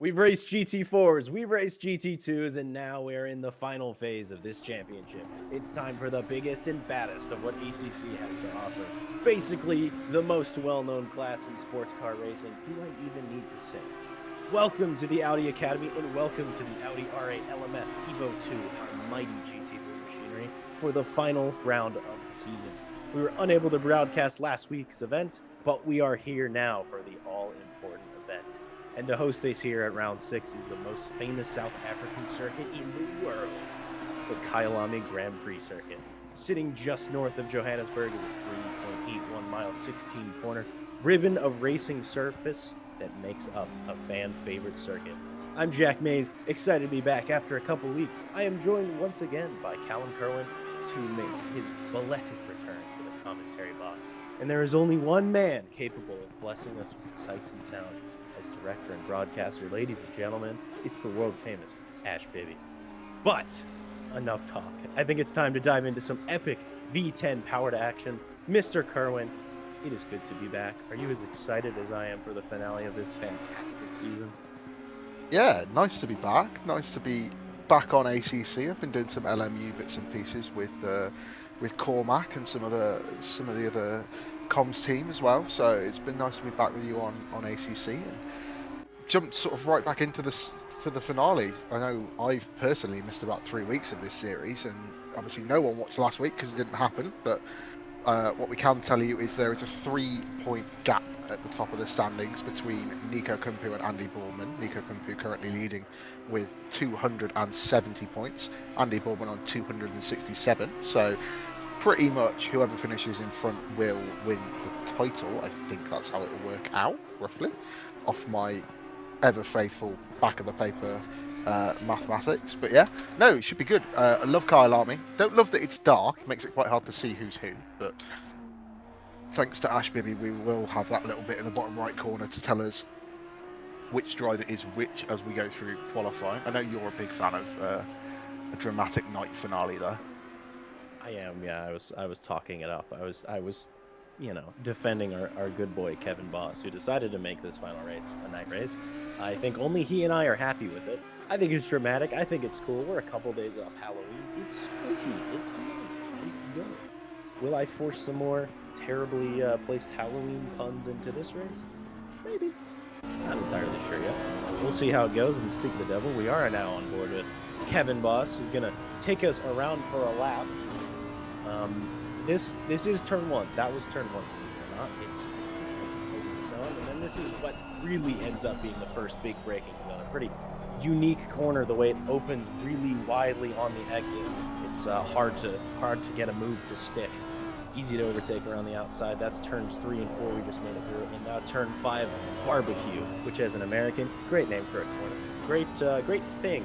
We've raced GT4s, we've raced GT2s, and now we're in the final phase of this championship. It's time for the biggest and baddest of what ACC has to offer. Basically, the most well-known class in sports car racing. Do I even need to say it? Welcome to the Audi Academy, and welcome to the Audi R8 LMS Evo 2, our mighty GT3 machinery, for the final round of the season. We were unable to broadcast last week's event, but we are here now for the all-important event. And to host us here at round 6 is the most famous South African circuit in the world, the Kyalami Grand Prix circuit. Sitting just north of Johannesburg is a 3.81 mile 16 corner ribbon of racing surface that makes up a fan favorite circuit. I'm Jack Mays, excited to be back after a couple weeks. I am joined once again by Callum Kerwin, to make his balletic return to the commentary box. And there is only one man capable of blessing us with the sights and sound as director and broadcaster. Ladies and gentlemen, it's the world famous Ash Baby. But enough talk. I think it's time to dive into some epic V10 power to action. Mr. Kerwin, it is good to be back. Are you as excited as I am for the finale of this fantastic season? Yeah, nice to be back. Nice to be back on ACC. I've been doing some LMU bits and pieces with Cormac and some of the other comms team as well. So it's been nice to be back with you on ACC and jumped sort of right back into the finale. I know I've personally missed about 3 weeks of this series, and obviously no one watched last week because it didn't happen. But what we can tell you is there is a 3-point gap at the top of the standings between Nico Kumpu and Andy Boorman. Nico Kumpu currently leading with 270 points, Andy Boorman on 267. So pretty much whoever finishes in front will win the title. I think that's how it will work out, roughly, off my ever faithful back of the paper mathematics. But yeah, no, it should be good. I love Kyalami. Don't love that it's dark. It makes it quite hard to see who's who. But thanks to Ash Bibby, we will have that little bit in the bottom right corner to tell us which driver is which as we go through qualifying. I know you're a big fan of a dramatic night finale there. I am, yeah. I was talking it up. I was, defending our good boy Kevin Boss, who decided to make this final race a night race. I think only he and I are happy with it. I think it's dramatic. I think it's cool. We're a couple days off Halloween. It's spooky. It's nice. It's good. Will I force some more terribly placed Halloween puns into this race? Maybe. Not entirely sure yet. We'll see how it goes. And speak of the devil, we are now on board with Kevin Boss, who's gonna take us around for a lap. This is turn one. That was turn one. Not. It's the stone, and then this is what really ends up being the first big braking zone. A pretty unique corner, the way it opens really widely on the exit. It's hard to get a move to stick. Easy to overtake around the outside. That's turns 3 and 4 we just made it through, and now turn 5, Barbecue, which as an American, great name for a corner. Great thing.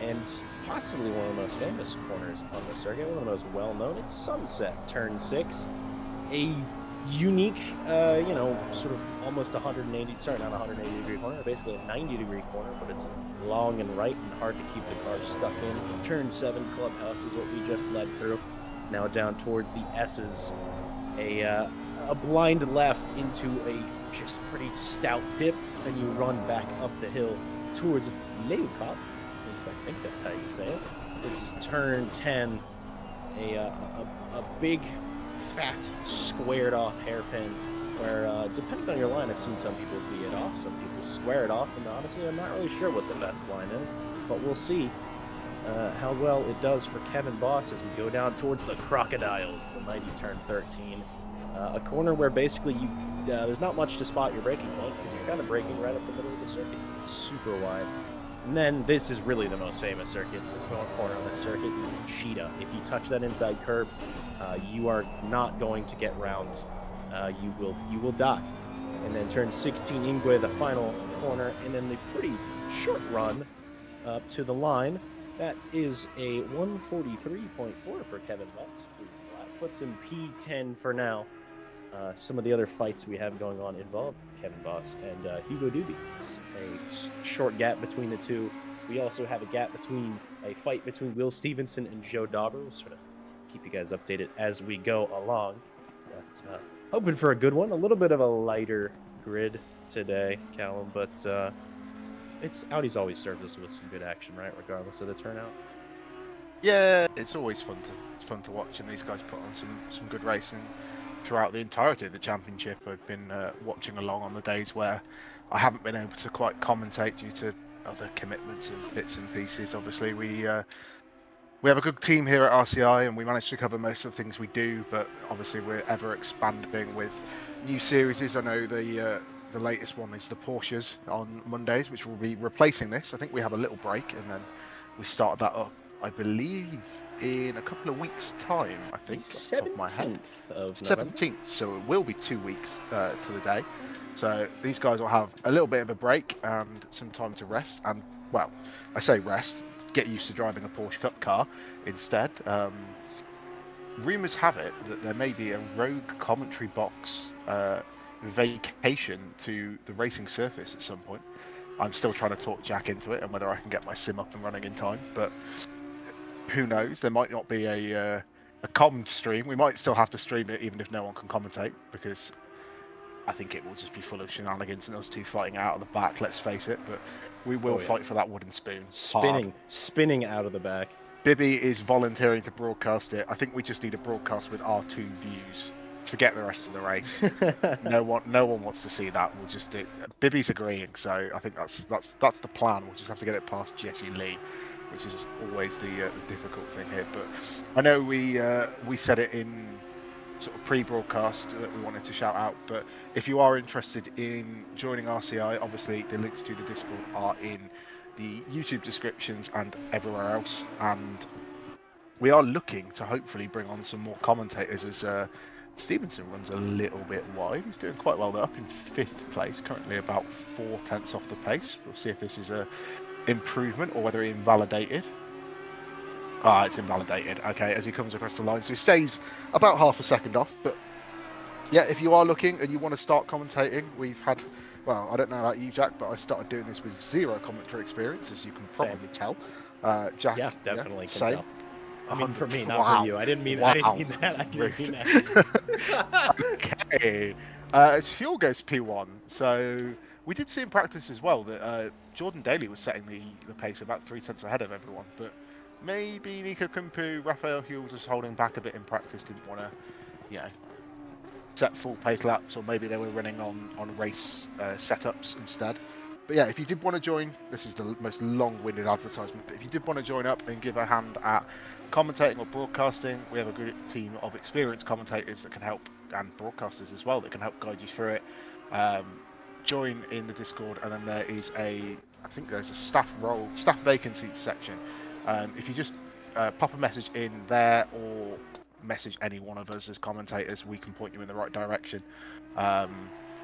And possibly one of the most famous corners on the circuit, one of the most well-known. It's Sunset, turn 6. A unique, sort of almost 180, sorry, not 180-degree corner, basically a 90-degree corner, but it's long and right and hard to keep the car stuck in. Turn 7, Clubhouse is what we just led through. Now down towards the S's. A blind left into a just pretty stout dip, and you run back up the hill towards Leeucop. At least I think that's how you say it. This is turn 10, a big, fat, squared off hairpin where, depending on your line, I've seen some people V it off, some people square it off, and honestly, I'm not really sure what the best line is, but we'll see how well it does for Kevin Boss as we go down towards the Crocodiles, the mighty turn 13. A corner where basically there's not much to spot your braking point because you're kind of braking right up the middle of the circuit. It's super wide. And then this is really the most famous circuit. The front corner on this circuit is Cheetah. If you touch that inside curb, you are not going to get round. You will die. And then turn 16, Ingwe, the final corner, and then the pretty short run up to the line. That is a 143.4 for Kevin Boss. Puts him P10 for now. Some of the other fights we have going on involve Kevin Boss and Hugo Doobie. It's a short gap between the two. We also have a fight between Will Stevenson and Joe Dauber. We'll sort of keep you guys updated as we go along. But hoping for a good one. A little bit of a lighter grid today, Callum, but Audi's always served us with some good action, right? Regardless of the turnout. Yeah, it's always fun to watch, and these guys put on some good racing throughout the entirety of the championship. I've been watching along on the days where I haven't been able to quite commentate due to other commitments and bits and pieces. Obviously, we have a good team here at RCI, and we manage to cover most of the things we do. But obviously, we're ever expanding with new series. I know the latest one is the Porsches on Mondays, which will be replacing this. I think we have a little break, and then we start that up, I believe, in a couple of weeks' time, I think, off the top of my head. 17th of November. 17th, so it will be 2 weeks to the day. So these guys will have a little bit of a break and some time to rest. And, well, I say rest, get used to driving a Porsche Cup car instead. rumours have it that there may be a rogue commentary box vacation to the racing surface at some point. I'm still trying to talk Jack into it and whether I can get my sim up and running in time, but who knows? There might not be a commed stream. We might still have to stream it even if no one can commentate, because I think it will just be full of shenanigans and us two fighting out of the back, let's face it, but we will fight for that wooden spoon. Spinning out of the back. Bibby is volunteering to broadcast it. I think we just need a broadcast with our 2 views. Forget the rest of the race. No one wants to see that. We'll just do. Bibby's agreeing, so I think that's the plan. We'll just have to get it past Jesse Lee, which is always the difficult thing here. But I know we said it in sort of pre-broadcast that we wanted to shout out. But if you are interested in joining RCI, obviously the links to the Discord are in the YouTube descriptions and everywhere else. And we are looking to hopefully bring on some more commentators as Stevenson runs a little bit wide. He's doing quite well. They're up in 5th place, currently about 4/10 off the pace. We'll see if this is a improvement or whether he invalidated. Ah, it's invalidated. Okay, as he comes across the line. So he stays about half a second off. But yeah, if you are looking and you want to start commentating, we've had, well, I don't know about you, Jack, but I started doing this with 0 commentary experience, as you can probably tell. Jack, yeah, definitely can same. tell. I mean, for me, not wow. for you. I didn't mean wow. that. I didn't mean that. Okay. As Fuel goes to P1, so we did see in practice as well that Jordan Daly was setting the pace about 3/10 ahead of everyone, but maybe Nico Kumpu, Raphael Huell just holding back a bit in practice, didn't want to, set full pace laps, or maybe they were running on race setups instead. But yeah, if you did want to join, this is the most long-winded advertisement, but if you did want to join up and give a hand at commentating or broadcasting, we have a good team of experienced commentators that can help, and broadcasters as well, that can help guide you through it. Join in the Discord, and then there is I think there's a staff vacancy section. If you just pop a message in there or message any one of us as commentators, we can point you in the right direction.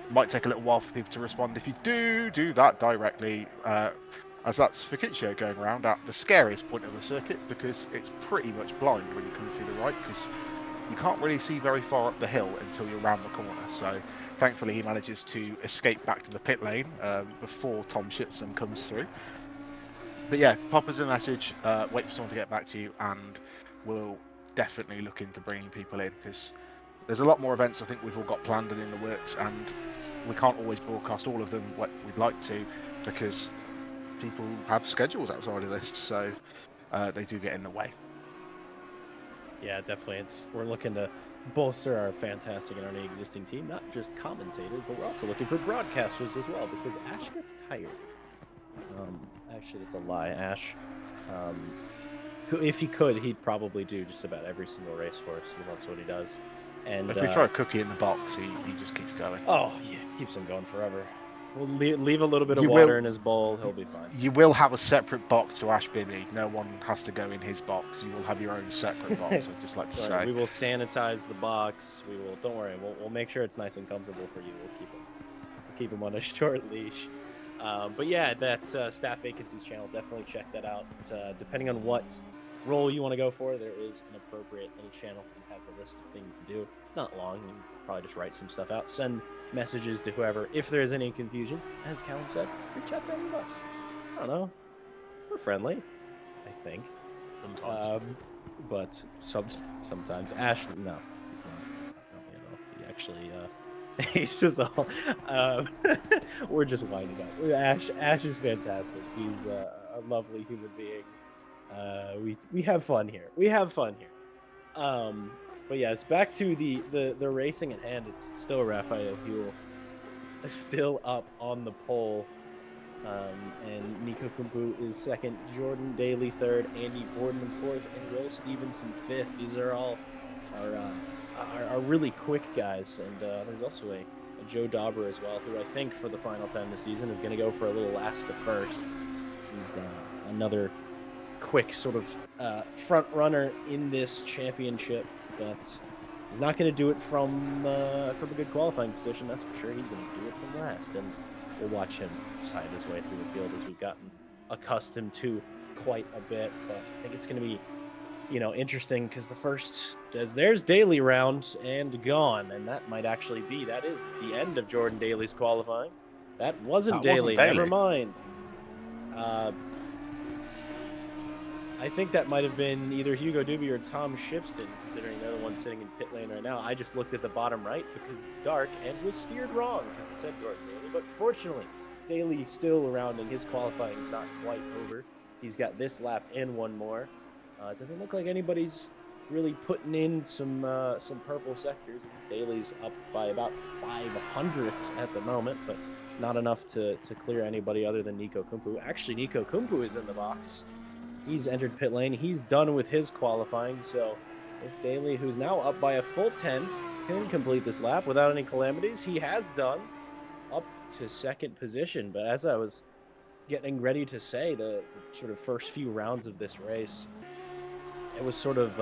Might take a little while for people to respond. If you do that directly, as that's Ficiccio going around at the scariest point of the circuit, because it's pretty much blind when you come through the right, because you can't really see very far up the hill until you're around the corner. So thankfully he manages to escape back to the pit lane before Tom Shitsam comes through. But yeah, pop us a message, wait for someone to get back to you, and we'll definitely look into bringing people in, because there's a lot more events I think we've all got planned and in the works, and we can't always broadcast all of them what we'd like to, because people have schedules outside of this, so they do get in the way. Yeah, definitely. We're looking to bolster our fantastic and already existing team, not just commentators, but we're also looking for broadcasters as well, because Ash gets tired. Actually, that's a lie. Ash, if he could, he'd probably do just about every single race for us. He loves what he does. And if we throw a cookie in the box, he just keeps going. Oh yeah, keeps him going forever. We'll leave a little bit of water in his bowl. He'll be fine. You will have a separate box to Ash Bibby. No one has to go in his box. You will have your own separate box. I'd just like to say. We will sanitize the box. We will. Don't worry. We'll make sure it's nice and comfortable for you. We'll keep him on a short leash. But yeah, that staff vacancies channel, definitely check that out. Depending on what role you want to go for, there is an appropriate little channel that has a list of things to do. It's not long. You can probably just write some stuff out, send messages to whoever. If there's any confusion, as Callum said, reach out to any of us. I don't know. We're friendly, I think. Sometimes. But sometimes. Ash, no, he's not friendly at all. He actually... He's just all. We're just winding up. Ash is fantastic. He's a lovely human being. We have fun here. But yes, back to the racing at hand. It's still Raphael Huell, still up on the pole, and Nico Kumpu is second, Jordan Daly third, Andy Boardman fourth, and Will Stevenson fifth. These are all are really quick guys, and there's also a Joe Dauber as well, who I think for the final time this season is going to go for a little last to first. He's another quick sort of front runner in this championship, but he's not going to do it from a good qualifying position, that's for sure. He's going to do it from last, and we'll watch him side his way through the field as we've gotten accustomed to quite a bit. But I think it's going to be interesting because the first as there's Daly round and gone, and that might actually be that is the end of Jordan Daly's qualifying. That wasn't That wasn't Daly. Never Daly. mind. Uh, I think that might have been either Hugo Duby or Tom Shipston, considering they're the ones sitting in pit lane right now. I just looked at the bottom right because it's dark and was steered wrong because it said Jordan Daly. But fortunately, Daly's still around and his qualifying is not quite over. He's got this lap and one more. It doesn't look like anybody's really putting in some purple sectors. Daly's up by about 500ths at the moment, but not enough to clear anybody other than Nico Kumpu. Actually, Nico Kumpu is in the box. He's entered pit lane. He's done with his qualifying. So if Daly, who's now up by a full 10th, can complete this lap without any calamities, he has done up to second position. But as I was getting ready to say, the sort of first few rounds of this race, it was sort of,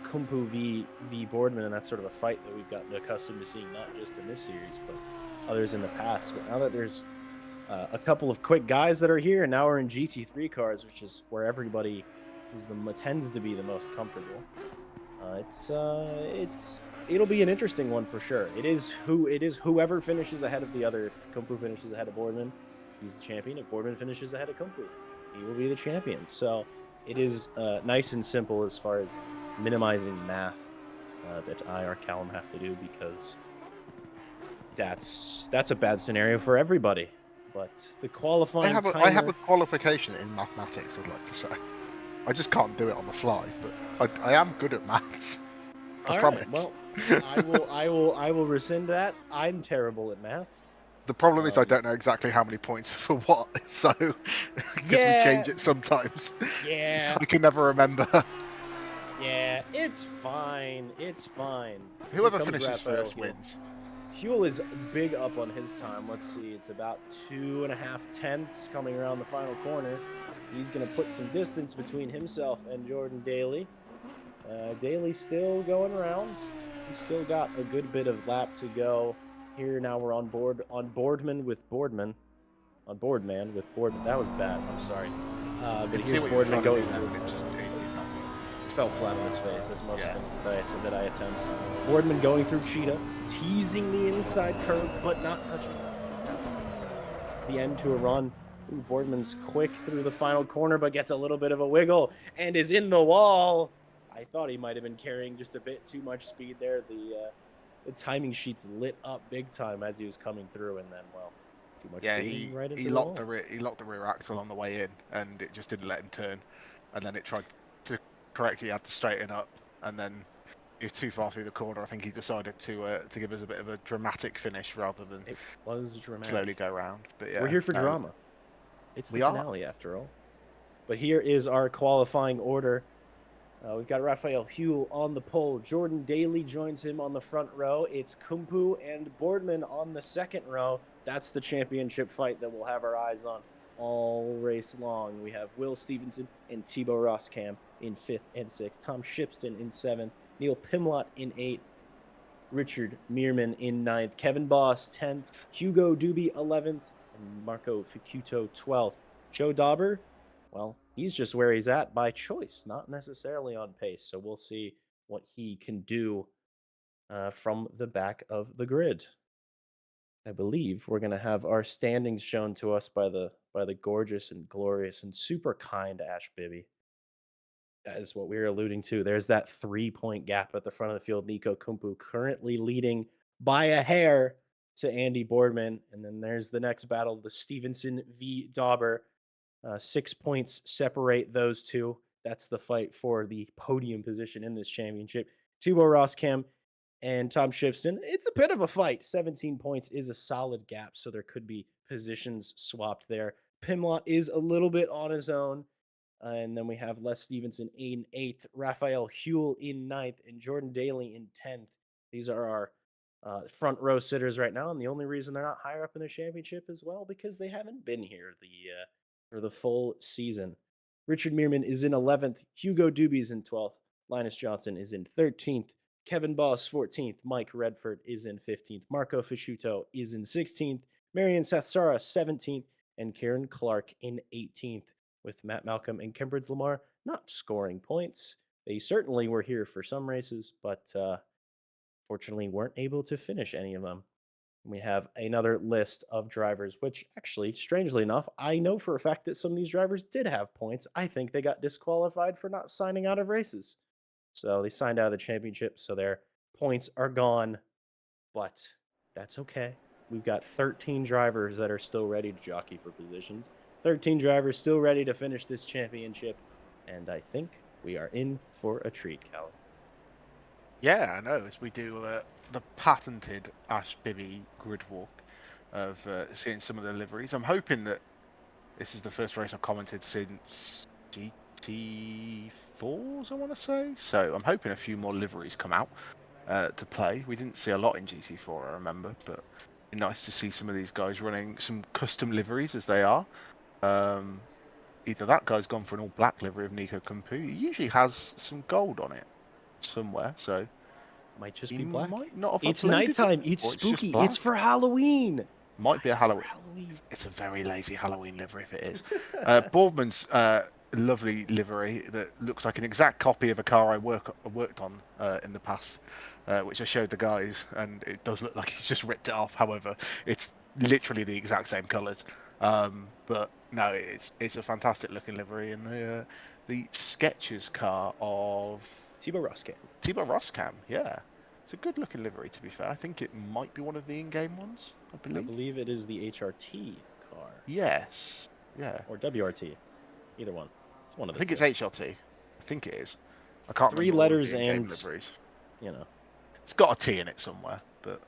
Kumpu v Boardman, and that's sort of a fight that we've gotten accustomed to seeing, not just in this series, but others in the past. But now that there's a couple of quick guys that are here, and now we're in GT3 cars, which is where everybody tends to be the most comfortable. It'll be an interesting one for sure. It is whoever finishes ahead of the other. If Kumpu finishes ahead of Boardman, he's the champion. If Boardman finishes ahead of Kumpu, he will be the champion. So it is nice and simple as far as minimizing math that I or Callum have to do, because that's a bad scenario for everybody. But the qualifying I have a qualification in mathematics, I'd like to say. I just can't do it on the fly, but I am good at maths. I promise. Right, well, I will rescind that. I'm terrible at math. The problem is I don't know exactly how many points for what, so because we change it sometimes. Yeah. So I can never remember. Yeah, it's fine. It's fine. Whoever finishes first wins. Huel is big up on his time. Let's see, it's about 2.5 tenths coming around the final corner. He's going to put some distance between himself and Jordan Daly. Daly still going around. He's still got a good bit of lap to go. Here now we're on Boardman with Boardman. On Boardman with Boardman. That was bad. I'm sorry. But here's Boardman going. It fell flat on its face, as most things that I attempt. Boardman going through Cheetah, teasing the inside curve, but not touching the end to a run. Ooh, Boardman's quick through the final corner, but gets a little bit of a wiggle and is in the wall. I thought he might have been carrying just a bit too much speed there. The timing sheets lit up big time as he was coming through, and then, well, too much speed right into he locked the rear axle on the way in, and it just didn't let him turn. And then it tried to correct it. He had to straighten up, and then you're too far through the corner. I think he decided to give us a bit of a dramatic finish rather than slowly go around. But yeah, we're here for drama. It's the finale after all. But here is our qualifying order. We've got Raphael Huel on the pole. Jordan Daly joins him on the front row. It's Kumpu and Boardman on the second row. That's the championship fight that we'll have our eyes on all race long. We have Will Stevenson and Thibaut Roskam in 5th and 6th. Tom Shipston in 7th. Neil Pimlott in 8th. Richard Meerman in 9th. Kevin Boss 10th. Hugo Duby 11th. And Marco Ficuto 12th. Joe Dauber, well, he's just where he's at by choice, not necessarily on pace. So we'll see what he can do from the back of the grid. I believe we're going to have our standings shown to us by the gorgeous and glorious and super kind Ash Bibby. That is what we were alluding to. There's that 3-point gap at the front of the field. Nico Kumpu currently leading by a hair to Andy Boardman. And then there's the next battle, the Stevenson v. Dauber. 6 points separate those two. That's the fight for the podium position in this championship. Thibaut Roskam and Tom Shipston. It's a bit of a fight. 17 points is a solid gap, so there could be positions swapped there. Pimlott is a little bit on his own. And then we have Les Stevenson in 8th, Raphael Huel in 9th, and Jordan Daly in 10th. These are our front row sitters right now, and the only reason they're not higher up in the championship as well because they haven't been here for the full season. Richard Meerman is in 11th, Hugo Duby is in 12th, Linus Johnson is in 13th, Kevin Boss 14th, Mike Redford is in 15th, Marco Fisciuto is in 16th, Marion Sathsara 17th, and Karen Clark in 18th. with Matt Malcolm and Cambridge Lamar not scoring points. They certainly were here for some races, but fortunately weren't able to finish any of them. We have another list of drivers, which actually, strangely enough, I know for a fact that some of these drivers did have points. I think they got disqualified for not signing out of races. So they signed out of the championship, so their points are gone, but that's okay. We've got 13 drivers that are still ready to jockey for positions, 13 drivers still ready to finish this championship, and I think we are in for a treat, Callie. Yeah, I know. As we do the patented Ash Bibby grid walk of seeing some of the liveries. I'm hoping that this is the first race I've commented since GT4s, I want to say. So I'm hoping a few more liveries come out to play. We didn't see a lot in GT4, I remember, but it'd be nice to see some of these guys running some custom liveries as they are. Either that guy's gone for an all-black livery of Nico Kumpu. He usually has some gold on it somewhere, so Might just he be black. might not have It's uploaded nighttime. it, It's or it's just spooky. black. It's for Halloween. Might be a Guys, it's for Halloween. Halloween. It's a very lazy Halloween livery if it is. Boardman's lovely livery that looks like an exact copy of a car I worked on in the past, which I showed the guys, and it does look like he's just ripped it off. However, it's literally the exact same colours. But no, it's a fantastic looking livery, and the Skechers car of Thibaut Roscan. Thibaut Roscan, yeah. It's a good looking livery, to be fair. I think it might be one of the in-game ones, I I believe. believe it is the HRT car. Yes. Yeah. Or WRT. Either one. It's one of I the think two. it's HRT. I think it is. I can't 3 remember all of letters the in-game and, liveries. you know. It's got a T in it somewhere, but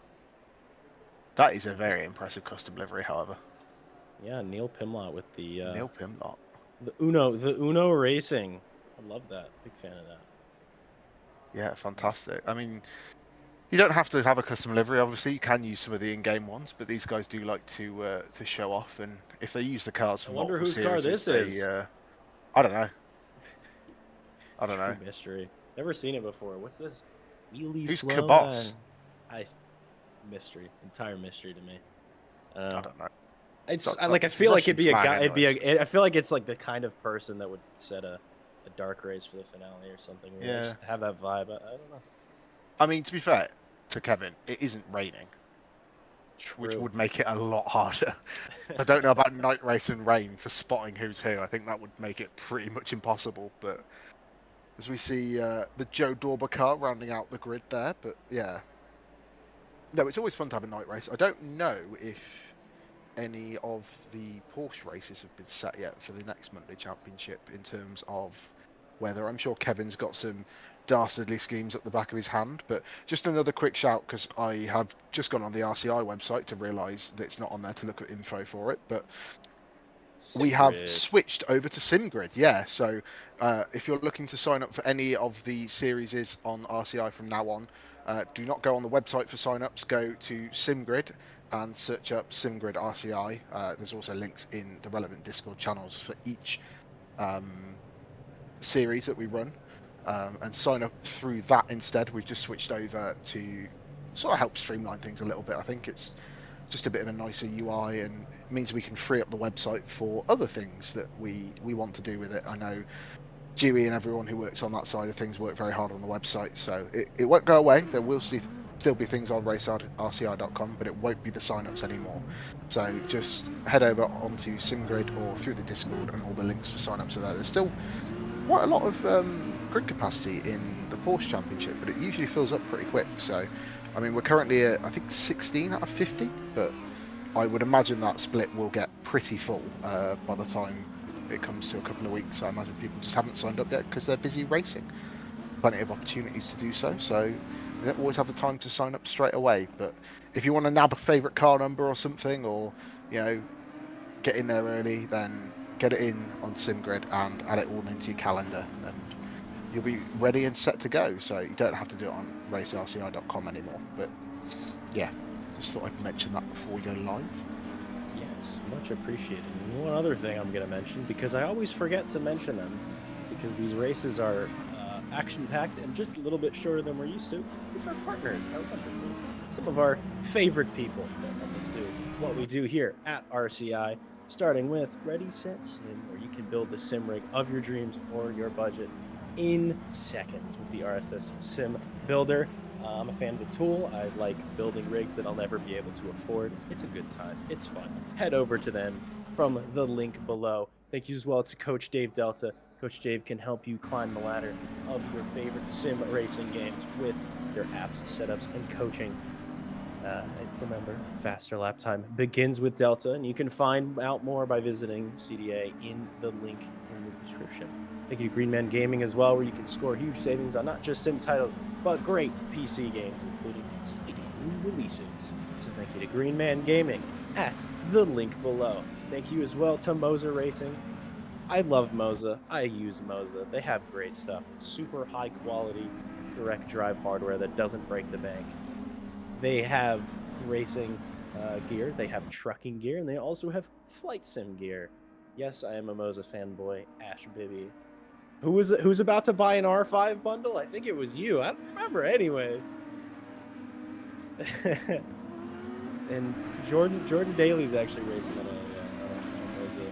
that is a very impressive custom livery, however. Yeah, Neil Pimlott with the Neil Pimlott. the Uno Racing. I love that. Big fan of that. Yeah, fantastic. I mean, you don't have to have a custom livery. Obviously, you can use some of the in-game ones, but these guys do like to show off. And if they use the cars I for wonder multiple whose car series, this is. I don't know. I don't True know. mystery. Never seen it before. What's this? Wheelie Who's slow Kabos? mystery. Entire mystery to me. I don't know. It's That- like I feel like it'd be a Russian guy. flag I feel like it's like the kind of person that would set a dark race for the finale or something. Where Yeah. they just have that vibe. I don't know. I mean, to be fair to Kevin, it isn't raining, True. which would make it a lot harder. I don't know about night race and rain for spotting who's who. I think that would make it pretty much impossible. But as we see the Joe Dorber car rounding out the grid there, but yeah. No, it's always fun to have a night race. I don't know if any of the Porsche races have been set yet for the next Monday Championship in terms of weather. I'm sure Kevin's got some dastardly schemes at the back of his hand, but just another quick shout because I have just gone on the RCI website to realise that it's not on there to look at info for it, but we have switched over to SimGrid, yeah. So if you're looking to sign up for any of the series on RCI from now on, do not go on the website for sign-ups. Go to SimGrid and search up SimGrid RCI. There's also links in the relevant Discord channels for each series that we run, and sign up through that instead. We've just switched over to sort of help streamline things a little bit. I think it's just a bit of a nicer UI, and it means we can free up the website for other things that we want to do with it. I know Dewey and everyone who works on that side of things work very hard on the website, so it won't go away. There will still be things on racerci.com, but it won't be the sign-ups anymore. So just head over onto SimGrid or through the Discord, and all the links for sign-ups are there. There's still quite a lot of grid capacity in the Porsche Championship, but it usually fills up pretty quick. So, I mean, we're currently at, I think, 16 out of 50, but I would imagine that split will get pretty full by the time it comes to a couple of weeks. I imagine people just haven't signed up yet because they're busy racing. Plenty of opportunities to do so, so you don't always have the time to sign up straight away. But if you want to nab a favourite car number or something, or, you know, get in there early, then get it in on SimGrid and add it all into your calendar, and you'll be ready and set to go. So you don't have to do it on racerci.com anymore. But yeah, just thought I'd mention that before we go live. Yes, much appreciated. And one other thing I'm going to mention, because I always forget to mention them, because these races are action-packed and just a little bit shorter than we're used to. It's our partners, our wonderful, some of our favorite people that help us do what we do here at RCI, starting with Ready, Set, Sim, where you you can build the sim rig of your dreams or your budget in seconds with the RSS Sim Builder. I'm a fan of the tool. I like building rigs that I'll never be able to afford. It's a good time. It's fun. Head over to them from the link below. Thank you as well to Coach Dave Delta. Coach Dave can help you climb the ladder of your favorite sim racing games with your apps, setups, and coaching. Remember, faster lap time begins with Delta, and you can find out more by visiting CDA in the link in the description. Thank you to Green Man Gaming as well, where you can score huge savings on not just sim titles, but great PC games, including exciting new releases. So thank you to Green Man Gaming at the link below. Thank you as well to Moza Racing. I love Moza. I use Moza. They have great stuff. Super high quality direct drive hardware that doesn't break the bank. They have racing gear, they have trucking gear, and they also have flight sim gear. Yes, I am a Moza fanboy, Ash Bibby. Who's about to buy an R5 bundle? I think it was you. I don't remember, anyways. And Jordan Daly's actually racing on a Moza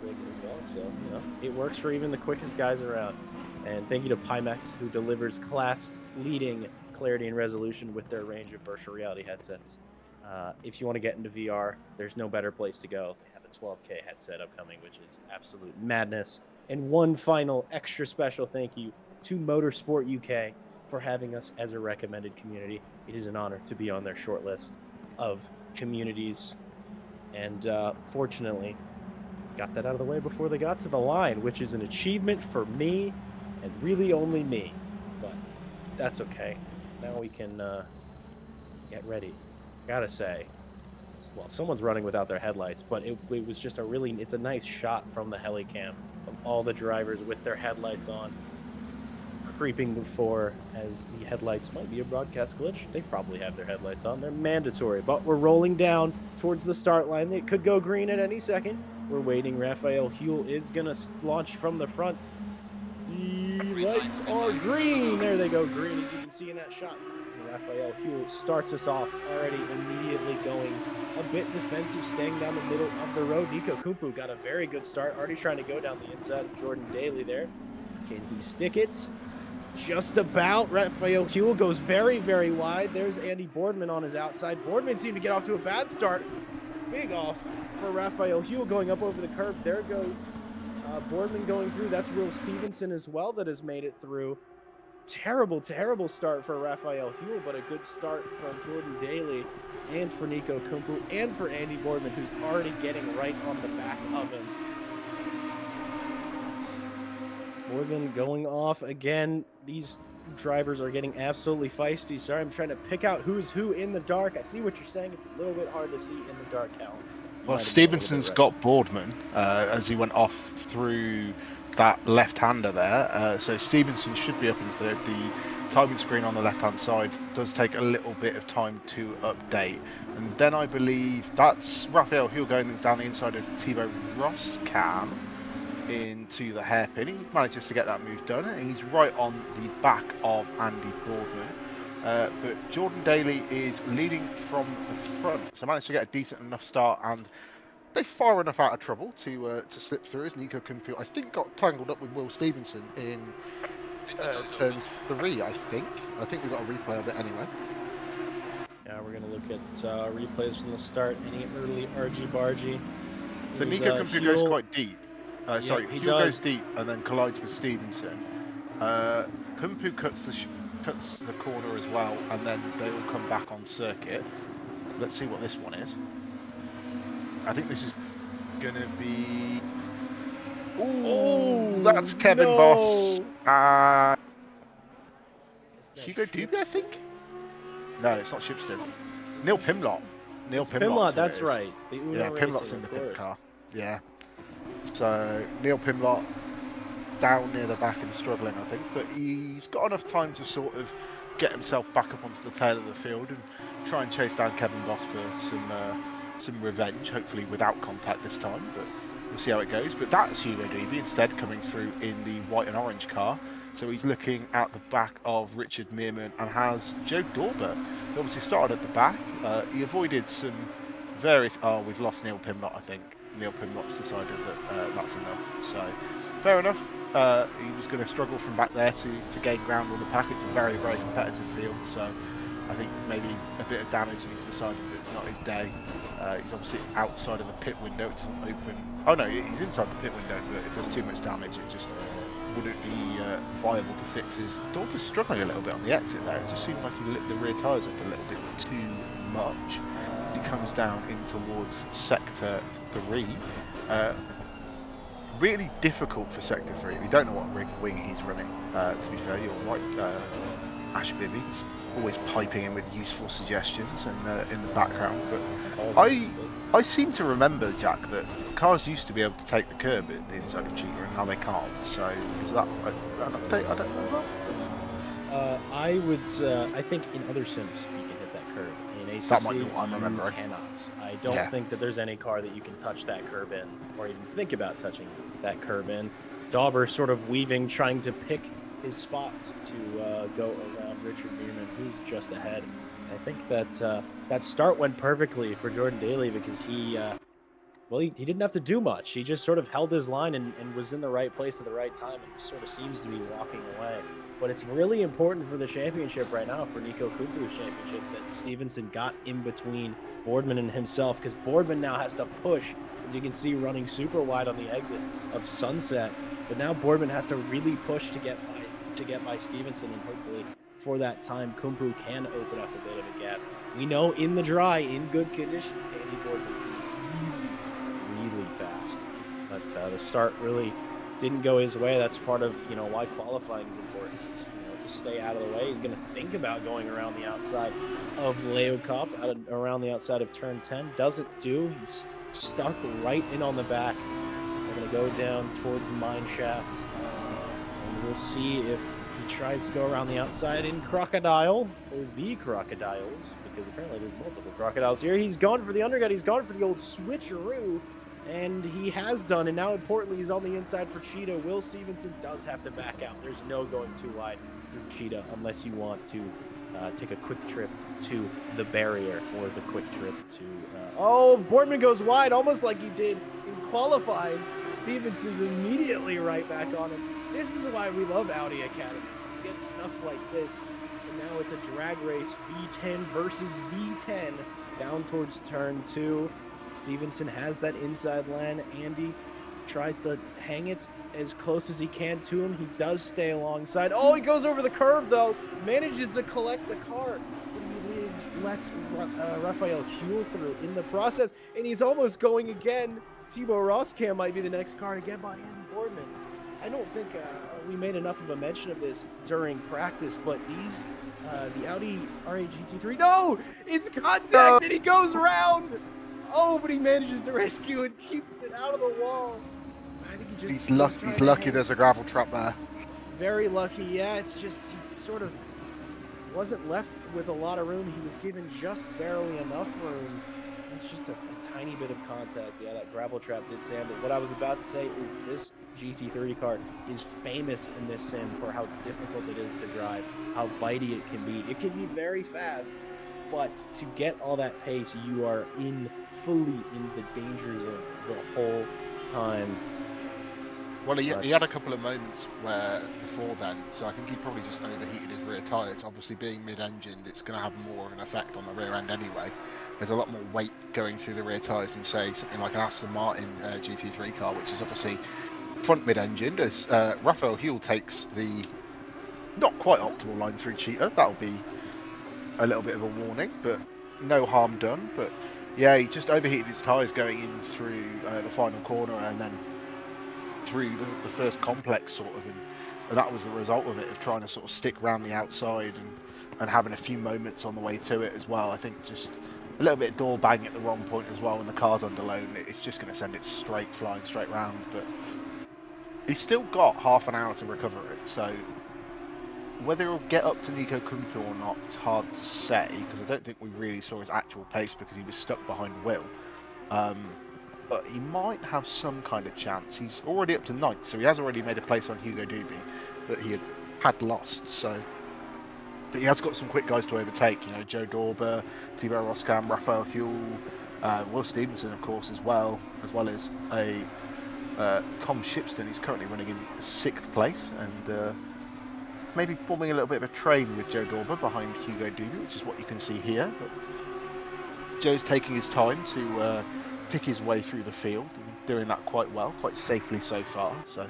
rig as well, so you know it works for even the quickest guys around. And thank you to Pimax, who delivers class-leading clarity and resolution with their range of virtual reality headsets. If you want to get into VR, there's no better place to go. They have a 12K headset upcoming, which is absolute madness. And one final extra special thank you to Motorsport UK for having us as a recommended community. It is an honor to be on their short list of communities. And fortunately, got that out of the way before they got to the line, which is an achievement for me and really only me. But that's okay. Now we can get ready. Gotta say, well, someone's running without their headlights, but it was just it's a nice shot from the helicam of all the drivers with their headlights on, creeping before, as the headlights might be a broadcast glitch. They probably have their headlights on. They're mandatory, but we're rolling down towards the start line. It could go green at any second. We're waiting. Raphael Huell is going to launch from the front. The lights are green. There they go, green, as you can see in that shot. Raphael Huell starts us off already immediately going a bit defensive, staying down the middle of the road. Nico Kumpu got a very good start, already trying to go down the inside of Jordan Daly there. Can he stick it? Just about. Raphael Huell goes very, very wide. There's Andy Boardman on his outside. Boardman seemed to get off to a bad start. Big off for Raphael Huell going up over the curb. There goes Boardman going through. That's Will Stevenson as well that has made it through. Terrible, terrible start for Raphael Huell, but a good start from Jordan Daly and for Nico Kumpu and for Andy Boardman, who's already getting right on the back of him. Boardman going off again. These drivers are getting absolutely feisty. Sorry, I'm trying to pick out who's who in the dark. I see what you're saying. It's a little bit hard to see in the dark, Cal. Well, Stevenson's got Boardman as he went off through that left-hander there. So Stevenson should be up in third. The timing screen on the left-hand side does take a little bit of time to update. And then I believe that's Raphael Huell going down the inside of Thibaut Roscan into the hairpin. He manages to get that move done, and he's right on the back of Andy Boardman. But Jordan Daly is leading from the front, so managed to get a decent enough start, and they're far enough out of trouble to slip through. As Nico Kumpu, I think, got tangled up with Will Stevenson in turn 3. I think we got a replay of it anyway. Yeah, we're gonna look at replays from the start. Any early argy-bargy. So Nico Kumpu goes quite deep. Sorry, he Huell goes deep and then collides with Stevenson. Kumpu cuts the corner as well, and then they all come back on circuit. Let's see what this one is. I think this is gonna be. Ooh, that's Kevin Boss. Hugo Dubé, I think. No, it's not Shipstead. Neil Pimlott. Neil Pimlott. That's right. The Uno Pimlott's in the pit car. Yeah. So Neil Pimlott down near the back and struggling, I think, but he's got enough time to sort of get himself back up onto the tail of the field and try and chase down Kevin Boss for some revenge, hopefully without contact this time, but we'll see how it goes. But that's Hugo Dubé instead coming through in the white and orange car, so he's looking at the back of Richard Meerman and has Joe Dorber, who obviously started at the back. He avoided some various... Oh, we've lost Neil Pimlott, I think. in the open what's decided that that's enough. So fair enough. He was going to struggle from back there to gain ground on the pack. It's a very, very competitive field, so I think maybe a bit of damage, and he's decided that it's not his day. He's obviously outside of the pit window. It doesn't open. Oh no, he's inside the pit window, but if there's too much damage, it just wouldn't be viable to fix. His Dorper's struggling a little bit on the exit there. It just seemed like he lit the rear tyres up a little bit too much. He comes down in towards sector 3. Really difficult for sector 3. We don't know what wing he's running. To be fair, you're right, Ash Bibby's always piping in with useful suggestions in the background. But I seem to remember, Jack, that cars used to be able to take the curb at the inside of Cheetah, and now they can't. So is that an update? I don't know about. I think in other sims you can hit that curb. In ACC, That might be what I'm you remembering. cannot. I don't think that there's any car that you can touch that curb in, or even think about touching that curb in. Dauber sort of weaving, trying to pick his spots to go around Richard Bierman, who's just ahead. I think that that start went perfectly for Jordan Daly because he didn't have to do much. He just sort of held his line and was in the right place at the right time and just sort of seems to be walking away. But it's really important for the championship right now, for Nico Kumpu's championship, that Stevenson got in between Boardman and himself, because Boardman now has to push, as you can see, running super wide on the exit of Sunset. But now Boardman has to really push to get by Stevenson, and hopefully for that time Kumpu can open up a bit of a gap. We know in the dry, in good conditions, Andy Boardman is really fast. But the start really didn't go his way. That's part of why qualifying is important. It's, to stay out of the way. He's going to think about going around the outside of Leo Cup, around the outside of turn 10. Doesn't do. He's stuck right in on the back. We're going to go down towards the mine shaft. And we'll see if he tries to go around the outside in Crocodile, or the Crocodiles, because apparently there's multiple Crocodiles here. He's gone for the undercut. He's gone for the old switcheroo. And he has done, and now importantly, he's on the inside for Cheetah. Will Stevenson does have to back out. There's no going too wide through Cheetah unless you want to take a quick trip to the barrier, or the quick trip to... oh, Boardman goes wide, almost like he did in qualifying. Stevenson's immediately right back on him. This is why we love Audi Academy. We get stuff like this. And now it's a drag race, V10 versus V10, down towards turn 2. Stevenson has that inside land. Andy tries to hang it as close as he can to him. He does stay alongside. Oh, he goes over the curb, though. Manages to collect the car. But he lets Raphael Huel through in the process. And he's almost going again. Thibaut Roscam might be the next car to get by Andy Boardman. I don't think we made enough of a mention of this during practice, but these, the Audi R8 GT3, no! It's contact, and he goes round! Oh, but he manages to rescue and keeps it out of the wall. I think he's lucky there's a gravel trap there. Very lucky, yeah. It's just he sort of wasn't left with a lot of room. He was given just barely enough room. It's just a tiny bit of contact. Yeah, that gravel trap did Sam. But what I was about to say is this GT30 car is famous in this sim for how difficult it is to drive, how bitey it can be. It can be very fast. But to get all that pace, you are fully in the danger zone the whole time. Well, he had a couple of moments where before then, so I think he probably just overheated his rear tyres. Obviously, being mid-engined, it's going to have more of an effect on the rear end anyway. There's a lot more weight going through the rear tyres than, say, something like an Aston Martin GT3 car, which is obviously front mid-engined, as Raphael Huel takes the not quite optimal line through Cheetah. That'll be a little bit of a warning, but no harm done. But yeah, he just overheated his tyres going in through the final corner, and then through the first complex sort of, and that was the result of it, of trying to sort of stick around the outside and having a few moments on the way to it as well. I think just a little bit of door bang at the wrong point as well when the car's under load. It's just going to send it flying straight round, but he's still got half an hour to recover it, so whether he'll get up to Nico Kumpu or not, it's hard to say, because I don't think we really saw his actual pace because he was stuck behind Will. But he might have some kind of chance. He's already up to 9th, so he has already made a place on Hugo Duby that he had lost. So, but he has got some quick guys to overtake. Joe Dorber, Thibaut Roscam, Raphael Huel, Will Stevenson, of course, as well as a Tom Shipston, who's currently running in 6th place, and maybe forming a little bit of a train with Joe Dorber behind Hugo Duby, which is what you can see here. But Joe's taking his time to pick his way through the field and doing that quite well, quite safely so far. So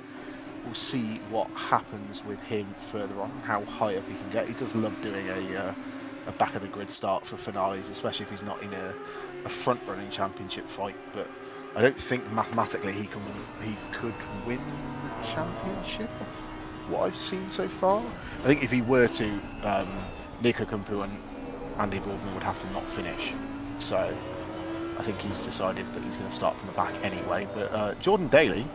we'll see what happens with him further on, how high up he can get. He does love doing a back of the grid start for finales, especially if he's not in a front running championship fight. But I don't think mathematically he could win the championship. What I've seen so far, I think if he were to, Nico Kumpu and Andy Boardman would have to not finish. So I think he's decided that he's going to start from the back anyway. But Jordan Daly